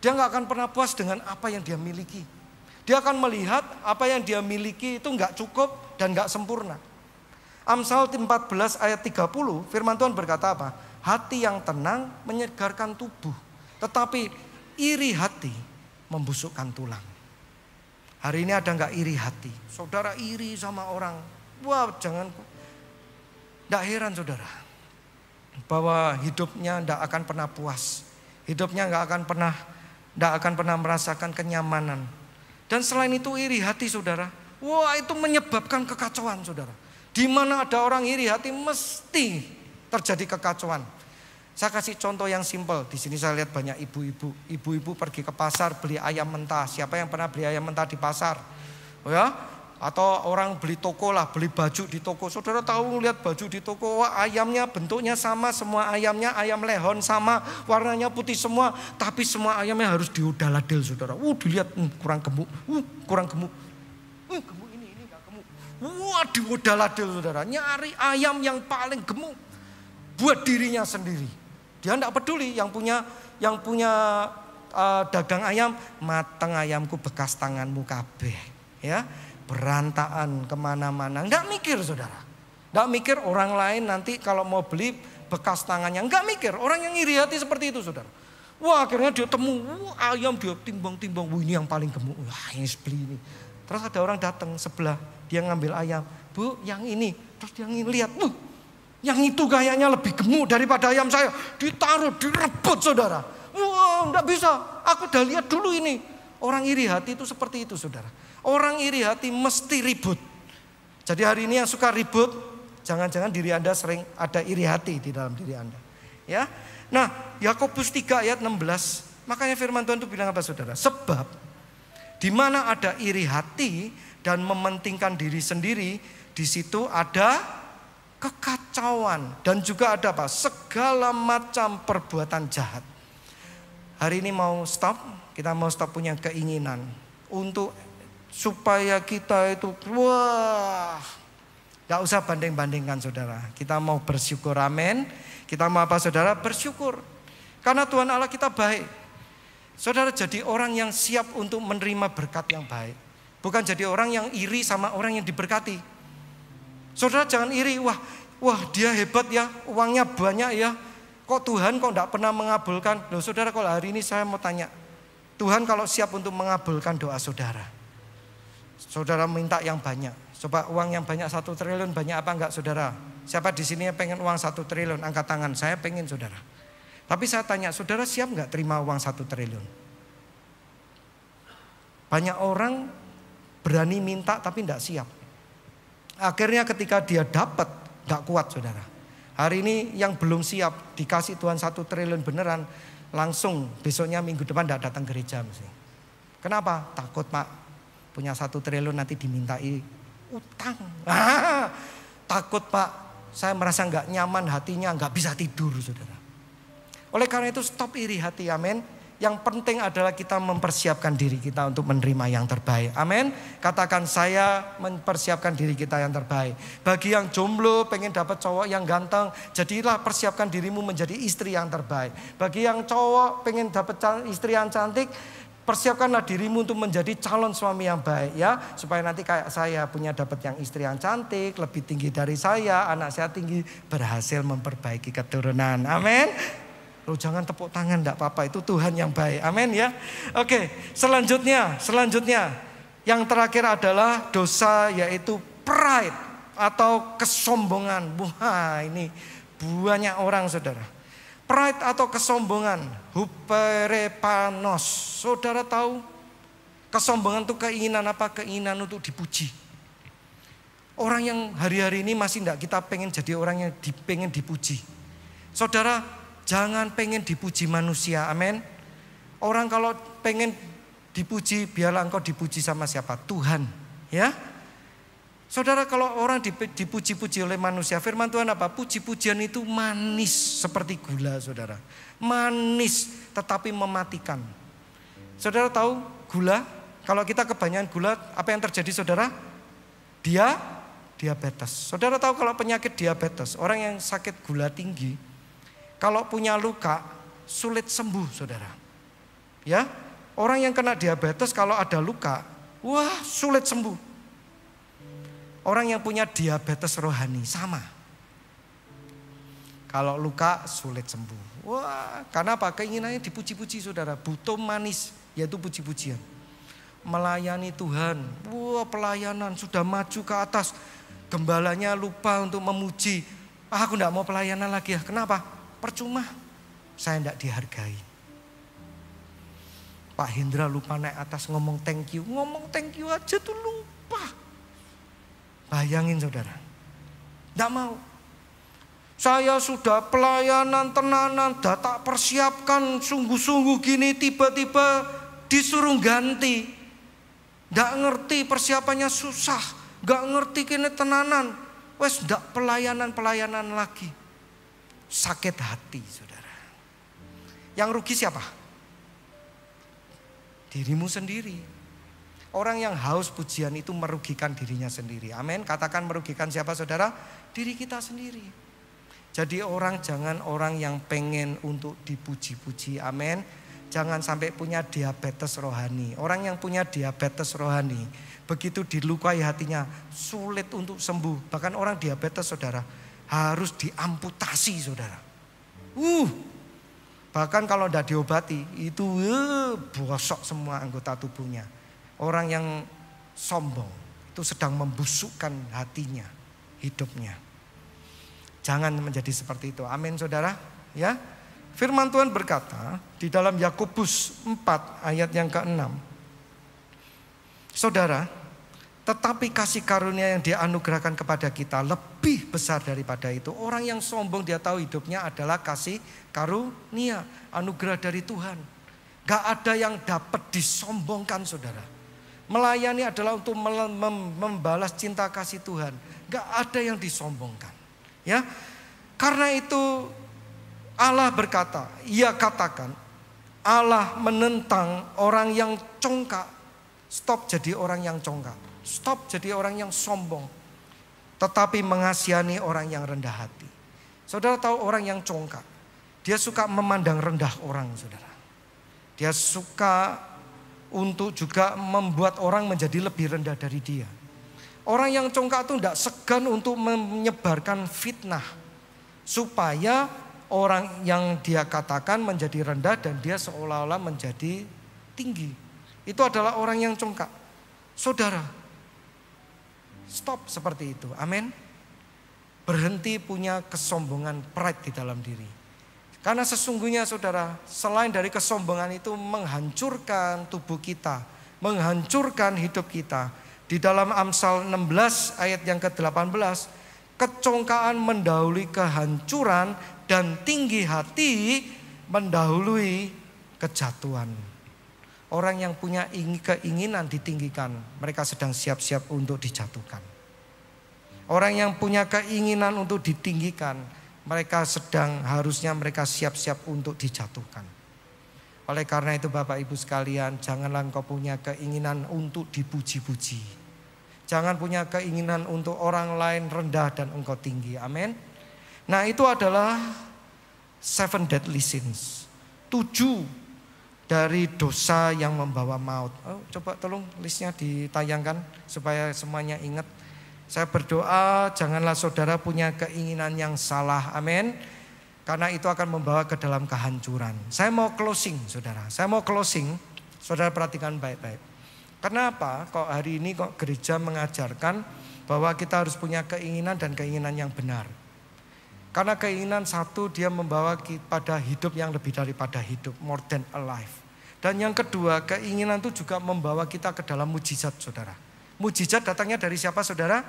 Dia nggak akan pernah puas dengan apa yang dia miliki. Dia akan melihat apa yang dia miliki itu nggak cukup dan nggak sempurna. Amsal 14 ayat 30 firman Tuhan berkata apa? Hati yang tenang menyegarkan tubuh, tetapi iri hati membusukkan tulang. Hari ini ada nggak iri hati? Saudara iri sama orang, wah jangan. Nggak heran saudara, bahwa hidupnya nggak akan pernah puas, hidupnya nggak akan pernah merasakan kenyamanan. Dan selain itu iri hati saudara, wah itu menyebabkan kekacauan saudara. Di mana ada orang iri hati mesti terjadi kekacauan. Saya kasih contoh yang simpel. Di sini saya lihat banyak ibu-ibu pergi ke pasar beli ayam mentah. Siapa yang pernah beli ayam mentah di pasar? Oh ya? Atau orang beli toko lah, beli baju di toko. Saudara tahu lihat baju di toko, wah ayamnya bentuknya sama, semua ayamnya ayam lehon sama, warnanya putih semua, tapi semua ayamnya harus diudaladil saudara. Dilihat kurang gemuk, kurang gemuk. Gemuk ini enggak gemuk. Wah diudaladil saudara, nyari ayam yang paling gemuk buat dirinya sendiri. Dia enggak peduli yang punya dagang ayam, mateng ayamku bekas tanganmu kabeh, ya. Berantakan kemana-mana, nggak mikir saudara, nggak mikir orang lain nanti kalau mau beli bekas tangannya, nggak mikir. Orang yang iri hati seperti itu saudara. Wah akhirnya dia temu, ayam dia timbang-timbang, ini yang paling gemuk, wah ini beli ini. Terus ada orang datang sebelah, dia ngambil ayam, "Bu yang ini," terus dia lihat, yang itu kayaknya lebih gemuk daripada ayam saya, ditaruh, direbut saudara. Wah nggak bisa, aku udah lihat dulu ini. Orang iri hati itu seperti itu saudara. Orang iri hati mesti ribut. Jadi hari ini yang suka ribut, jangan-jangan diri Anda sering ada iri hati di dalam diri Anda. Ya. Nah, Yakobus 3 ayat 16, makanya firman Tuhan itu bilang apa saudara? Sebab di mana ada iri hati dan mementingkan diri sendiri, di situ ada kekacauan dan juga ada apa? Segala macam perbuatan jahat. Hari ini mau stop, kita mau stop punya keinginan untuk supaya kita itu gak usah banding-bandingkan saudara. Kita mau bersyukur, amin. Kita mau apa saudara? Bersyukur. Karena Tuhan Allah kita baik. Saudara jadi orang yang siap untuk menerima berkat yang baik. Bukan jadi orang yang iri sama orang yang diberkati. Saudara jangan iri, wah dia hebat ya, uangnya banyak ya. Kok Tuhan kok gak pernah mengabulkan? Loh saudara, kalau hari ini saya mau tanya, Tuhan kalau siap untuk mengabulkan doa saudara, saudara minta yang banyak. Coba uang yang banyak 1 triliun banyak apa enggak saudara? Siapa di sini yang pengen uang 1 triliun? Angkat tangan, saya pengen saudara. Tapi saya tanya, saudara siap enggak terima uang 1 triliun? Banyak orang berani minta tapi enggak siap. Akhirnya ketika dia dapat, enggak kuat saudara. Hari ini yang belum siap dikasih Tuhan 1 triliun beneran, langsung besoknya minggu depan enggak datang gereja mesti. Kenapa? Takut Pak, punya 1 triliun nanti dimintai utang. Takut Pak, saya merasa nggak nyaman hatinya, nggak bisa tidur saudara. Oleh karena itu stop iri hati, amin. Yang penting adalah kita mempersiapkan diri kita untuk menerima yang terbaik, amin. Katakan, saya mempersiapkan diri kita yang terbaik. Bagi yang jomblo pengen dapat cowok yang ganteng, jadilah persiapkan dirimu menjadi istri yang terbaik. Bagi yang cowok pengen dapat istri yang cantik, persiapkanlah dirimu untuk menjadi calon suami yang baik ya. Supaya nanti kayak saya punya dapat yang istri yang cantik, lebih tinggi dari saya, anak saya tinggi, berhasil memperbaiki keturunan. Amin. Loh jangan tepuk tangan, enggak apa-apa, itu Tuhan yang baik. Amin ya. Oke, selanjutnya yang terakhir adalah dosa, yaitu pride atau kesombongan. Wah, ini banyak orang saudara. Pride atau kesombongan, huperepanos. Saudara tahu kesombongan itu keinginan apa? Keinginan untuk dipuji. Orang yang hari-hari ini masih enggak kita pengen jadi orang yang pengen dipuji. Saudara jangan pengen dipuji manusia, amin. Orang kalau pengen dipuji, biarlah engkau dipuji sama siapa? Tuhan, ya. Saudara kalau orang dipuji-puji oleh manusia, firman Tuhan apa? Puji-pujian itu manis seperti gula saudara. Manis tetapi mematikan. Saudara tahu gula? Kalau kita kebanyakan gula, apa yang terjadi saudara? Diabetes. Saudara tahu kalau penyakit diabetes, orang yang sakit gula tinggi, kalau punya luka sulit sembuh saudara. Ya, orang yang kena diabetes kalau ada luka, wah sulit sembuh. Orang yang punya diabetes rohani sama. Kalau luka sulit sembuh. Wah, karena apa? Keinginannya dipuji-puji saudara. Butuh manis, yaitu puji-pujian. Melayani Tuhan. Wah, pelayanan sudah maju ke atas. Gembalanya lupa untuk memuji. Aku enggak mau pelayanan lagi ya. Kenapa? Percuma. Saya enggak dihargai. Pak Hendra lupa naik atas ngomong thank you. Ngomong thank you aja tuh lupa. Bayangin saudara, tidak mau. Saya sudah pelayanan tenanan, dah tak persiapkan sungguh-sungguh gini, tiba-tiba disuruh ganti. Tidak ngerti persiapannya susah, tidak ngerti kini tenanan. Wes tidak pelayanan lagi. Sakit hati saudara. Yang rugi siapa? Dirimu sendiri. Orang yang haus pujian itu merugikan dirinya sendiri. Amin. Katakan merugikan siapa saudara? Diri kita sendiri. Jadi jangan orang yang pengen untuk dipuji-puji. Amin. Jangan sampai punya diabetes rohani. Orang yang punya diabetes rohani, begitu dilukai hatinya, sulit untuk sembuh. Bahkan orang diabetes saudara harus diamputasi saudara. Bahkan kalau tidak diobati itu bosok semua anggota tubuhnya. Orang yang sombong itu sedang membusukkan hatinya, hidupnya. Jangan menjadi seperti itu. Amin saudara. Ya. Firman Tuhan berkata di dalam Yakobus 4 ayat yang ke-6. Saudara, Tetapi kasih karunia yang dia anugerahkan kepada kita lebih besar daripada itu. Orang yang sombong dia tahu hidupnya adalah kasih karunia, anugerah dari Tuhan. Gak ada yang dapat disombongkan saudara. Melayani adalah untuk membalas cinta kasih Tuhan. Gak ada yang disombongkan. Ya, karena itu Allah berkata, Ia katakan, Allah menentang orang yang congkak. Stop jadi orang yang congkak. Stop jadi orang yang sombong. Tetapi mengasihani orang yang rendah hati. Saudara tahu orang yang congkak, dia suka memandang rendah orang saudara. Dia suka untuk juga membuat orang menjadi lebih rendah dari dia. Orang yang congkak itu tidak segan untuk menyebarkan fitnah. Supaya orang yang dia katakan menjadi rendah dan dia seolah-olah menjadi tinggi. Itu adalah orang yang congkak. Saudara, stop seperti itu. Amin. Berhenti punya kesombongan, pride di dalam diri. Karena sesungguhnya saudara, selain dari kesombongan itu menghancurkan tubuh kita, menghancurkan hidup kita. Di dalam Amsal 16 ayat yang ke-18, kecongkaan mendahului kehancuran dan tinggi hati mendahului kejatuhan. Orang yang punya keinginan ditinggikan, mereka sedang siap-siap untuk dijatuhkan. Orang yang punya keinginan untuk ditinggikan, mereka harusnya siap-siap untuk dijatuhkan. Oleh karena itu Bapak Ibu sekalian, janganlah engkau punya keinginan untuk dipuji-puji. Jangan punya keinginan untuk orang lain rendah dan engkau tinggi. Amin. Nah, itu adalah 7 deadly sins. 7 dari dosa yang membawa maut. Coba tolong listnya ditayangkan supaya semuanya ingat. Saya berdoa janganlah saudara punya keinginan yang salah. Amin. Karena itu akan membawa ke dalam kehancuran. Saya mau closing saudara. Saudara perhatikan baik-baik. Kenapa kok hari ini kok gereja mengajarkan bahwa kita harus punya keinginan dan keinginan yang benar. Karena keinginan satu dia membawa pada hidup yang lebih daripada hidup, more than alive. Dan yang kedua, keinginan itu juga membawa kita ke dalam mujizat saudara. Mujizat datangnya dari siapa saudara?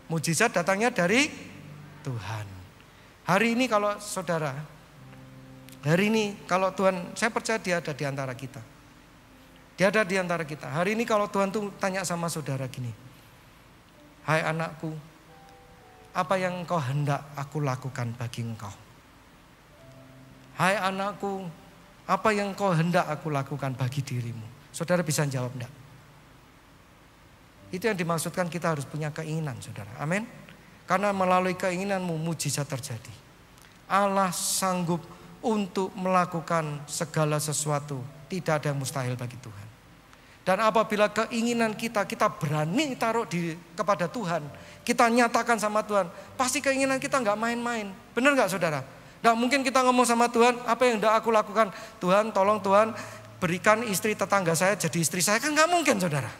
Mujizat datangnya dari Tuhan. Hari ini kalau saudara, Tuhan, saya percaya dia ada di antara kita. Dia ada di antara kita. Hari ini kalau Tuhan tuh tanya sama saudara gini, hai anakku, apa yang engkau hendak aku lakukan bagi engkau? Hai anakku, apa yang engkau hendak aku lakukan bagi dirimu? Saudara bisa jawab enggak? Itu yang dimaksudkan kita harus punya keinginan saudara. Amin. Karena melalui keinginanmu mujizat terjadi. Allah sanggup untuk melakukan segala sesuatu. Tidak ada yang mustahil bagi Tuhan. Dan apabila keinginan kita berani taruh kepada Tuhan, kita nyatakan sama Tuhan, pasti keinginan kita nggak main-main. Benar nggak saudara? Nggak mungkin kita ngomong sama Tuhan, apa yang hendak aku lakukan? Tuhan, tolong Tuhan berikan istri tetangga saya jadi istri saya. Kan nggak mungkin saudara.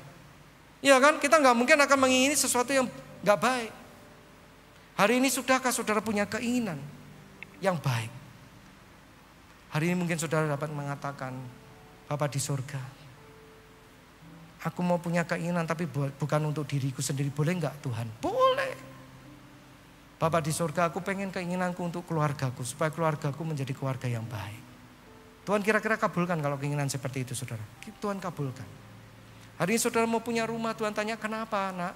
Iya kan? Kita nggak mungkin akan mengingini sesuatu yang nggak baik. Hari ini sudahkah saudara punya keinginan yang baik? Hari ini mungkin saudara dapat mengatakan, Bapa di surga, aku mau punya keinginan tapi bukan untuk diriku sendiri. Boleh enggak Tuhan? Boleh. Bapa di surga, aku pengen keinginanku untuk keluargaku. Supaya keluargaku menjadi keluarga yang baik. Tuhan kira-kira kabulkan kalau keinginan seperti itu saudara. Tuhan kabulkan. Hari ini saudara mau punya rumah, Tuhan tanya kenapa nak?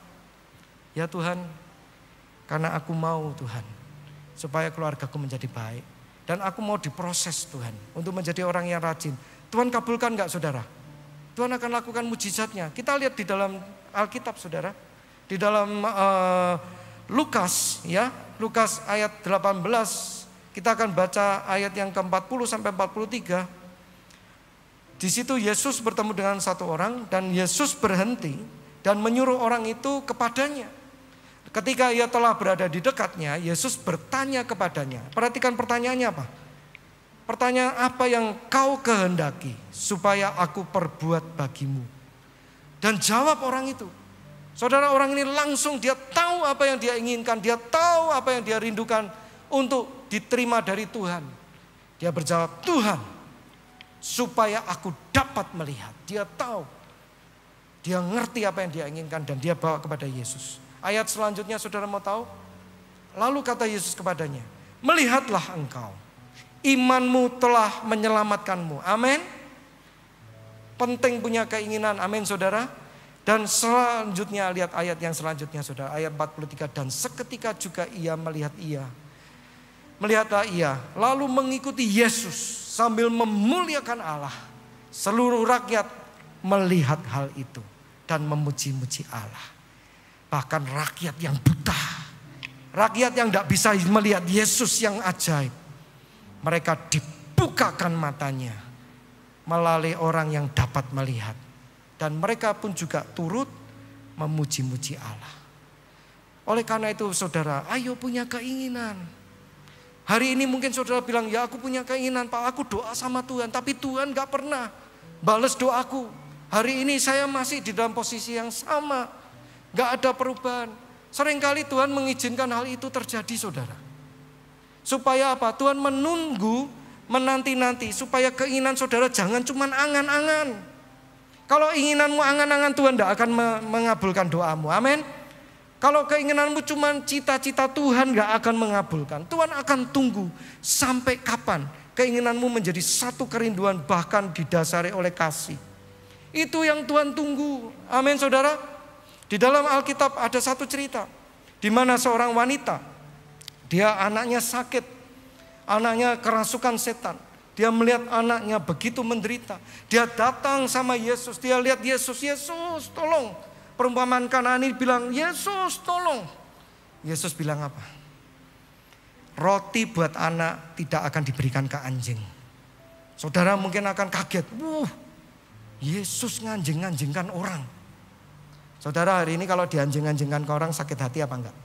Ya Tuhan, karena aku mau Tuhan. Supaya keluargaku menjadi baik. Dan aku mau diproses Tuhan. Untuk menjadi orang yang rajin. Tuhan kabulkan enggak saudara? Tuhan akan lakukan mujizatnya. Kita lihat di dalam Alkitab saudara. Di dalam Lukas ya. Lukas ayat 18. Kita akan baca ayat yang ke-40 sampai 43. Di situ Yesus bertemu dengan satu orang. Dan Yesus berhenti. Dan menyuruh orang itu kepadanya. Ketika ia telah berada di dekatnya, Yesus bertanya kepadanya. Perhatikan pertanyaannya apa? Pertanyaan apa yang kau kehendaki supaya aku perbuat bagimu? Dan jawab orang itu. Saudara, orang ini langsung dia tahu apa yang dia inginkan. Dia tahu apa yang dia rindukan untuk diterima dari Tuhan. Dia berjawab, Tuhan, supaya aku dapat melihat. Dia tahu Dia ngerti apa yang dia inginkan dan dia bawa kepada Yesus. Ayat selanjutnya saudara mau tahu? Lalu kata Yesus kepadanya, melihatlah engkau, imanmu telah menyelamatkanmu. Amin. Penting punya keinginan, amin saudara. Dan selanjutnya lihat ayat yang selanjutnya saudara, ayat 43. Dan seketika juga ia melihatlah ia, lalu mengikuti Yesus sambil memuliakan Allah. Seluruh rakyat melihat hal itu dan memuji-muji Allah. Bahkan rakyat yang buta, rakyat yang tidak bisa melihat Yesus yang ajaib, mereka dibukakan matanya melalui orang yang dapat melihat. Dan mereka pun juga turut memuji-muji Allah. Oleh karena itu saudara, ayo punya keinginan. Hari ini mungkin saudara bilang, ya aku punya keinginan Pak, aku doa sama Tuhan. Tapi Tuhan gak pernah balas doaku. Hari ini saya masih di dalam posisi yang sama. Gak ada perubahan. Seringkali Tuhan mengizinkan hal itu terjadi saudara. Supaya apa? Tuhan menunggu, menanti-nanti. Supaya keinginan saudara jangan cuma angan-angan. Kalau inginanmu angan-angan, Tuhan tidak akan mengabulkan doamu. Amin. Kalau keinginanmu cuma cita-cita, Tuhan gak akan mengabulkan. Tuhan akan tunggu sampai kapan keinginanmu menjadi satu kerinduan, bahkan didasari oleh kasih. Itu yang Tuhan tunggu. Amin saudara. Di dalam Alkitab ada satu cerita, di mana seorang wanita, dia anaknya sakit, anaknya kerasukan setan. Dia melihat anaknya begitu menderita. Dia datang sama Yesus. Dia lihat Yesus, Yesus tolong. Perumpamaan Kanaan ini bilang, Yesus tolong. Yesus bilang apa? Roti buat anak tidak akan diberikan ke anjing. Saudara mungkin akan kaget. Yesus nganjing-nganjingkan orang. Saudara hari ini kalau dianjing-anjingkan ke orang sakit hati apa enggak?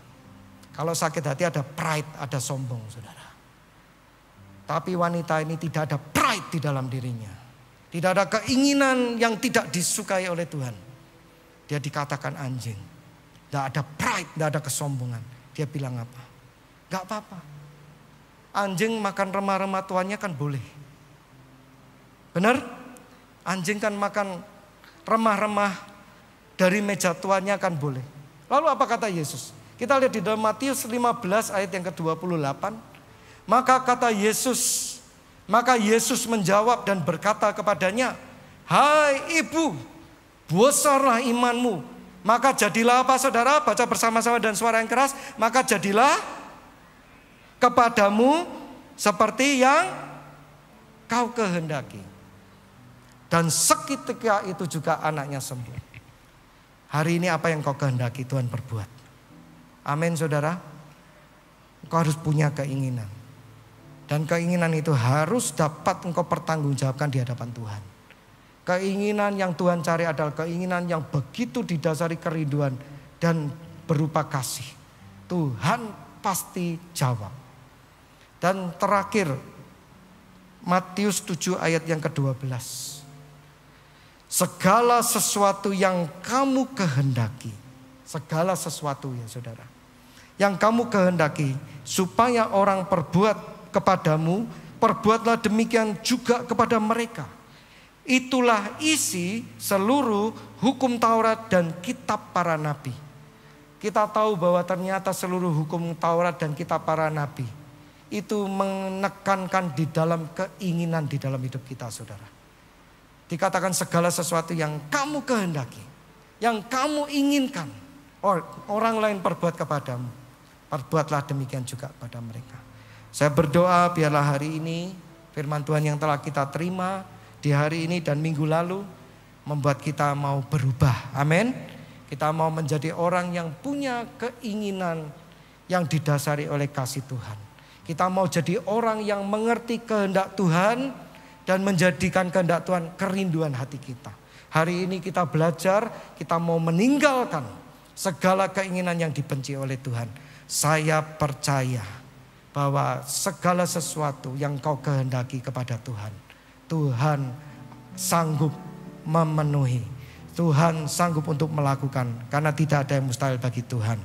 Kalau sakit hati ada pride, ada sombong saudara. Tapi wanita ini tidak ada pride di dalam dirinya. Tidak ada keinginan yang tidak disukai oleh Tuhan. Dia dikatakan anjing. Tidak ada pride, tidak ada kesombongan. Dia bilang apa? Gak apa-apa. Anjing makan remah-remah tuannya kan boleh. Benar? Anjing kan makan remah-remah dari meja tuannya kan boleh. Lalu apa kata Yesus? Kita lihat di dalam Matius 15 ayat yang ke-28. Maka Yesus menjawab dan berkata kepadanya, hai ibu, besarlah imanmu. Maka jadilah apa saudara? Baca bersama-sama dan suara yang keras. Maka jadilah kepadamu seperti yang kau kehendaki. Dan seketika itu juga anaknya sembuh. Hari ini apa yang kau kehendaki Tuhan perbuat. Amin saudara. Engkau harus punya keinginan. Dan keinginan itu harus dapat engkau pertanggungjawabkan di hadapan Tuhan. Keinginan yang Tuhan cari adalah keinginan yang begitu didasari kerinduan dan berupa kasih. Tuhan pasti jawab. Dan terakhir Matius 7 ayat yang ke-12. Segala sesuatu yang kamu kehendaki. Segala sesuatu ya saudara. Yang kamu kehendaki supaya orang perbuat kepadamu, perbuatlah demikian juga kepada mereka. Itulah isi seluruh hukum Taurat dan kitab para nabi. Kita tahu bahwa ternyata seluruh hukum Taurat dan kitab para nabi itu menekankan di dalam keinginan di dalam hidup kita saudara. Dikatakan segala sesuatu yang kamu kehendaki, yang kamu inginkan, orang lain perbuat kepadamu, perbuatlah demikian juga pada mereka. Saya berdoa biarlah hari ini firman Tuhan yang telah kita terima di hari ini dan minggu lalu membuat kita mau berubah. Amin. Kita mau menjadi orang yang punya keinginan yang didasari oleh kasih Tuhan. Kita mau jadi orang yang mengerti kehendak Tuhan dan menjadikan kehendak Tuhan kerinduan hati kita. Hari ini kita belajar, kita mau meninggalkan segala keinginan yang dibenci oleh Tuhan. Saya percaya bahwa segala sesuatu yang kau kehendaki kepada Tuhan, Tuhan sanggup memenuhi. Tuhan sanggup untuk melakukan, karena tidak ada yang mustahil bagi Tuhan.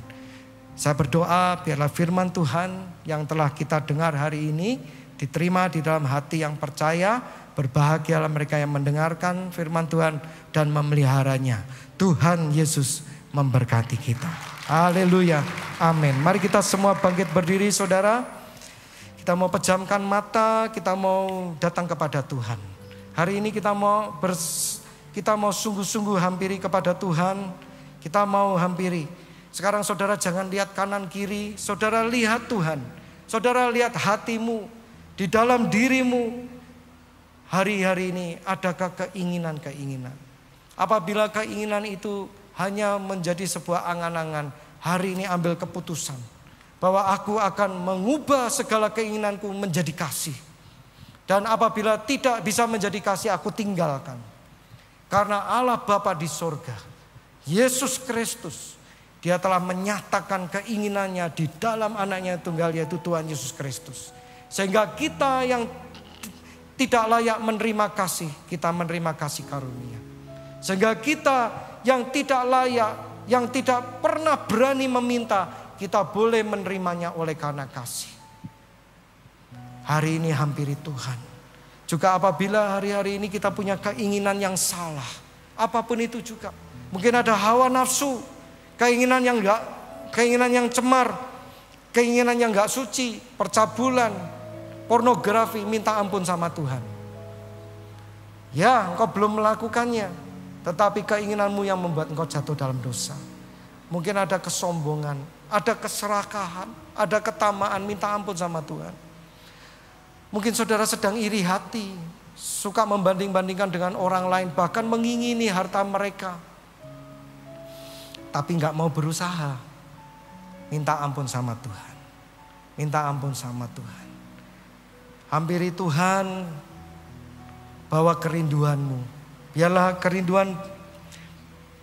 Saya berdoa biarlah firman Tuhan yang telah kita dengar hari ini diterima di dalam hati yang percaya. Berbahagialah mereka yang mendengarkan firman Tuhan dan memeliharanya. Tuhan Yesus memberkati kita. Haleluya. Amin. Mari kita semua bangkit berdiri, saudara. Kita mau pejamkan mata, kita mau datang kepada Tuhan. Hari ini kita mau sungguh-sungguh hampiri kepada Tuhan. Kita mau hampiri. Sekarang saudara jangan lihat kanan kiri, saudara lihat Tuhan. Saudara lihat hatimu, di dalam dirimu. Hari-hari ini adakah keinginan-keinginan? Apabila keinginan itu hanya menjadi sebuah angan-angan, hari ini ambil keputusan bahwa aku akan mengubah segala keinginanku menjadi kasih. Dan apabila tidak bisa menjadi kasih, aku tinggalkan. Karena Allah Bapa di sorga, Yesus Kristus, Dia telah menyatakan keinginannya di dalam anaknya tunggal, yaitu Tuhan Yesus Kristus. Sehingga kita yang tidak layak menerima kasih, kita menerima kasih karunia. Sehingga kita yang tidak layak, yang tidak pernah berani meminta, kita boleh menerimanya oleh karena kasih. Hari ini hampiri Tuhan. Juga apabila hari-hari ini kita punya keinginan yang salah, apapun itu juga. Mungkin ada hawa nafsu, keinginan yang cemar, keinginan yang gak suci, percabulan, pornografi, minta ampun sama Tuhan. Ya, engkau belum melakukannya, tetapi keinginanmu yang membuat engkau jatuh dalam dosa. Mungkin ada kesombongan, ada keserakahan, ada ketamaan, minta ampun sama Tuhan. Mungkin saudara sedang iri hati, suka membanding-bandingkan dengan orang lain, bahkan mengingini harta mereka. Tapi gak mau berusaha. Minta ampun sama Tuhan. Minta ampun sama Tuhan. Hampiri Tuhan, bawa kerinduanmu. Biarlah kerinduan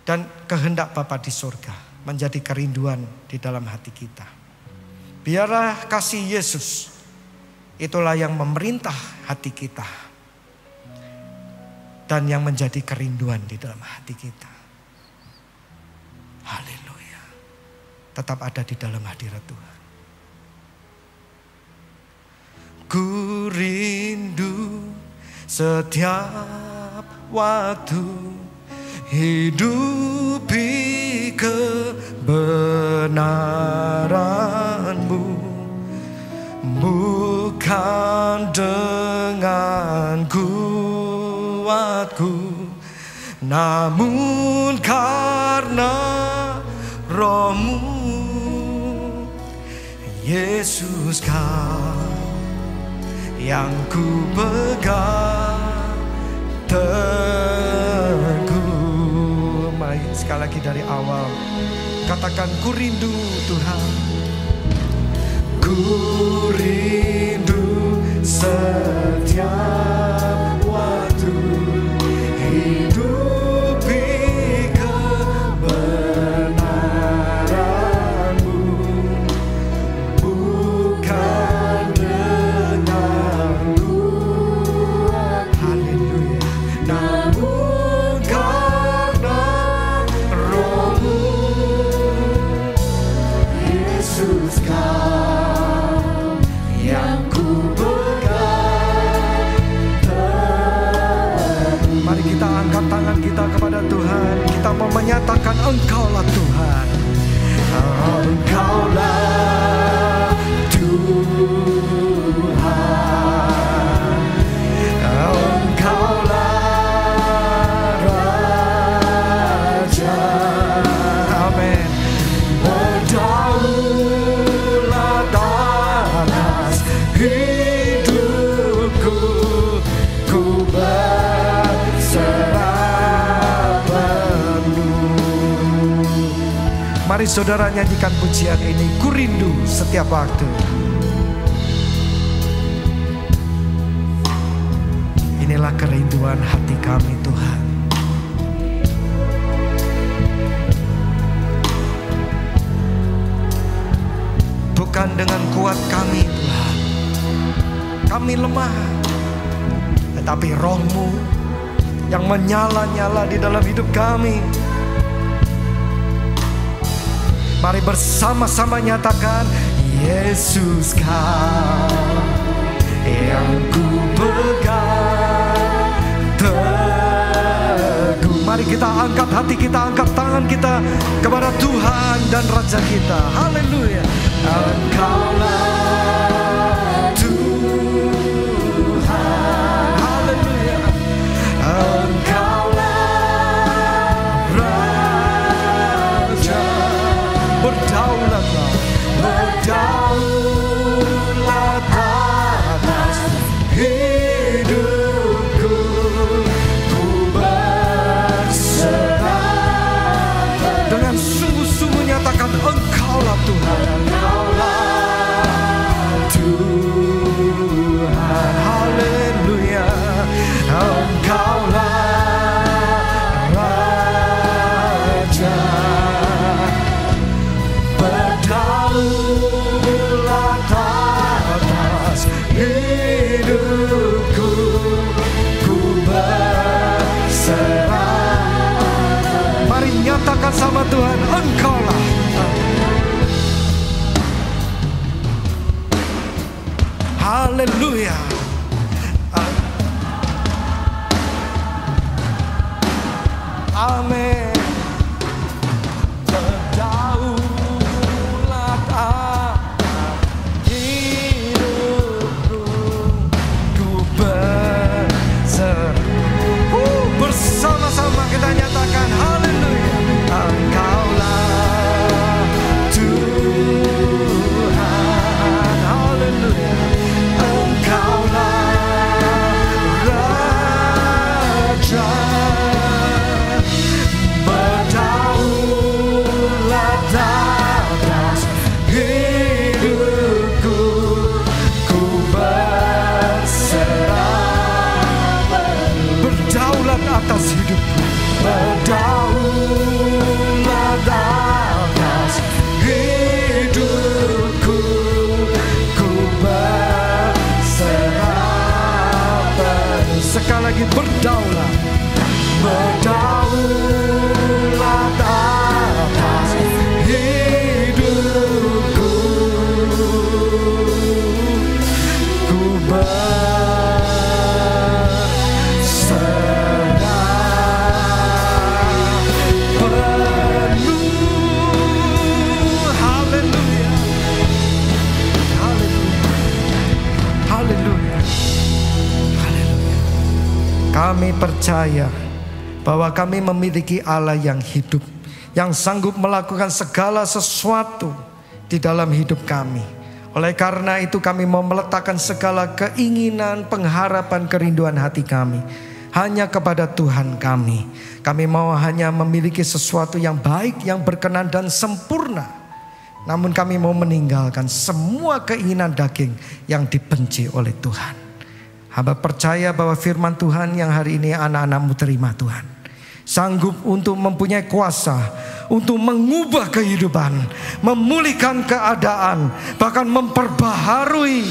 dan kehendak Bapa di surga menjadi kerinduan di dalam hati kita. Biarlah kasih Yesus, itulah yang memerintah hati kita. Dan yang menjadi kerinduan di dalam hati kita. Haleluya. Tetap ada di dalam hadirat Tuhan. Ku rindu setiap waktu hidupi kebenaran-Mu, bukan dengan kuatku, namun karena Roh-Mu. Yesus, Kau yang ku pegang teguh. Mari sekali lagi dari awal, katakan ku rindu Tuhan. Ku rindu setiap waktu hidupi kebenaran-Mu, bukan dengan kuat, haleluya, namun karena Roh-Mu. Yesus, Kau yang ku pegang teguh. Mari kita angkat tangan kita kepada Tuhan. Kita mau menyatakan Engkaulah Tuhan. Engkaulah Tuhan. Engkaulah Raja. Amin. Berdaulat atas hidupku, ku berserah penuh. Mari saudara nyanyikan pujian ini. Ku rindu setiap waktu. Inilah kerinduan hati kami, Tuhan. Bukan dengan kuat kami, Tuhan. Kami lemah. Tetapi Roh-Mu yang menyala-nyala di dalam hidup kami. Mari bersama-sama nyatakan, Yesus, Kau yang ku pegang teguh. Mari kita angkat hati kita, angkat tangan kita kepada Tuhan dan Raja kita. Haleluya. Engkaulah Tuhan. Haleluya. Engkaulah Raja. Berdaulatlah, berdaulat atas hidupku. Ku berserah dengan sungguh-sungguh nyatakan Engkaulah Tuhan. Engkaulah Tuhan. Haleluya. Engkaulah Raja. Berdaulat atas hidupku. Ku berserah. Mari nyatakan sama Tuhan, Engkaulah. Haleluya. Amin. Berdaulat atas hidupku. Ku berserah. Bersama-sama kita nyatakan haleluya. Engkaulah Tuhan. Haleluya. Engkaulah Raja. Berdaulat atas hidupku. Ku berserah. Berdaulat atas hidupku. Berdaulat atas hidupku. Ku berserah. Sekali lagi berdaulat. Berdaulat atas hidupku. Ku berserah penuh. Haleluya. Haleluya. Haleluya. Haleluya. Kami percaya bahwa kami memiliki Allah yang hidup, yang sanggup melakukan segala sesuatu di dalam hidup kami. Oleh karena itu kami mau meletakkan segala keinginan, pengharapan, kerinduan hati kami hanya kepada Tuhan kami. Kami mau hanya memiliki sesuatu yang baik, yang berkenan dan sempurna. Namun kami mau meninggalkan semua keinginan daging yang dibenci oleh Tuhan. Hamba percaya bahwa firman Tuhan yang hari ini anak-anak-Mu terima Tuhan, sanggup untuk mempunyai kuasa untuk mengubah kehidupan, memulihkan keadaan, bahkan memperbaharui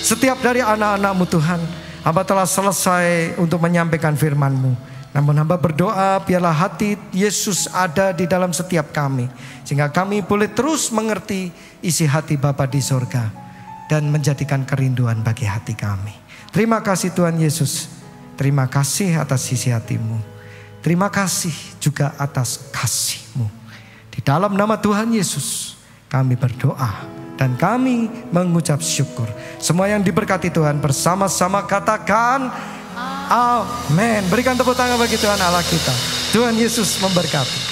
setiap dari anak-anak-Mu Tuhan. Hamba telah selesai untuk menyampaikan firman-Mu. Namun hamba berdoa biarlah hati Yesus ada di dalam setiap kami, sehingga kami boleh terus mengerti isi hati Bapa di sorga dan menjadikan kerinduan bagi hati kami. Terima kasih Tuhan Yesus. Terima kasih atas isi hati-Mu. Terima kasih juga atas kasih-Mu. Di dalam nama Tuhan Yesus kami berdoa dan kami mengucap syukur. Semua yang diberkati Tuhan bersama-sama katakan amin. Berikan tepuk tangan bagi Tuhan Allah kita. Tuhan Yesus memberkati.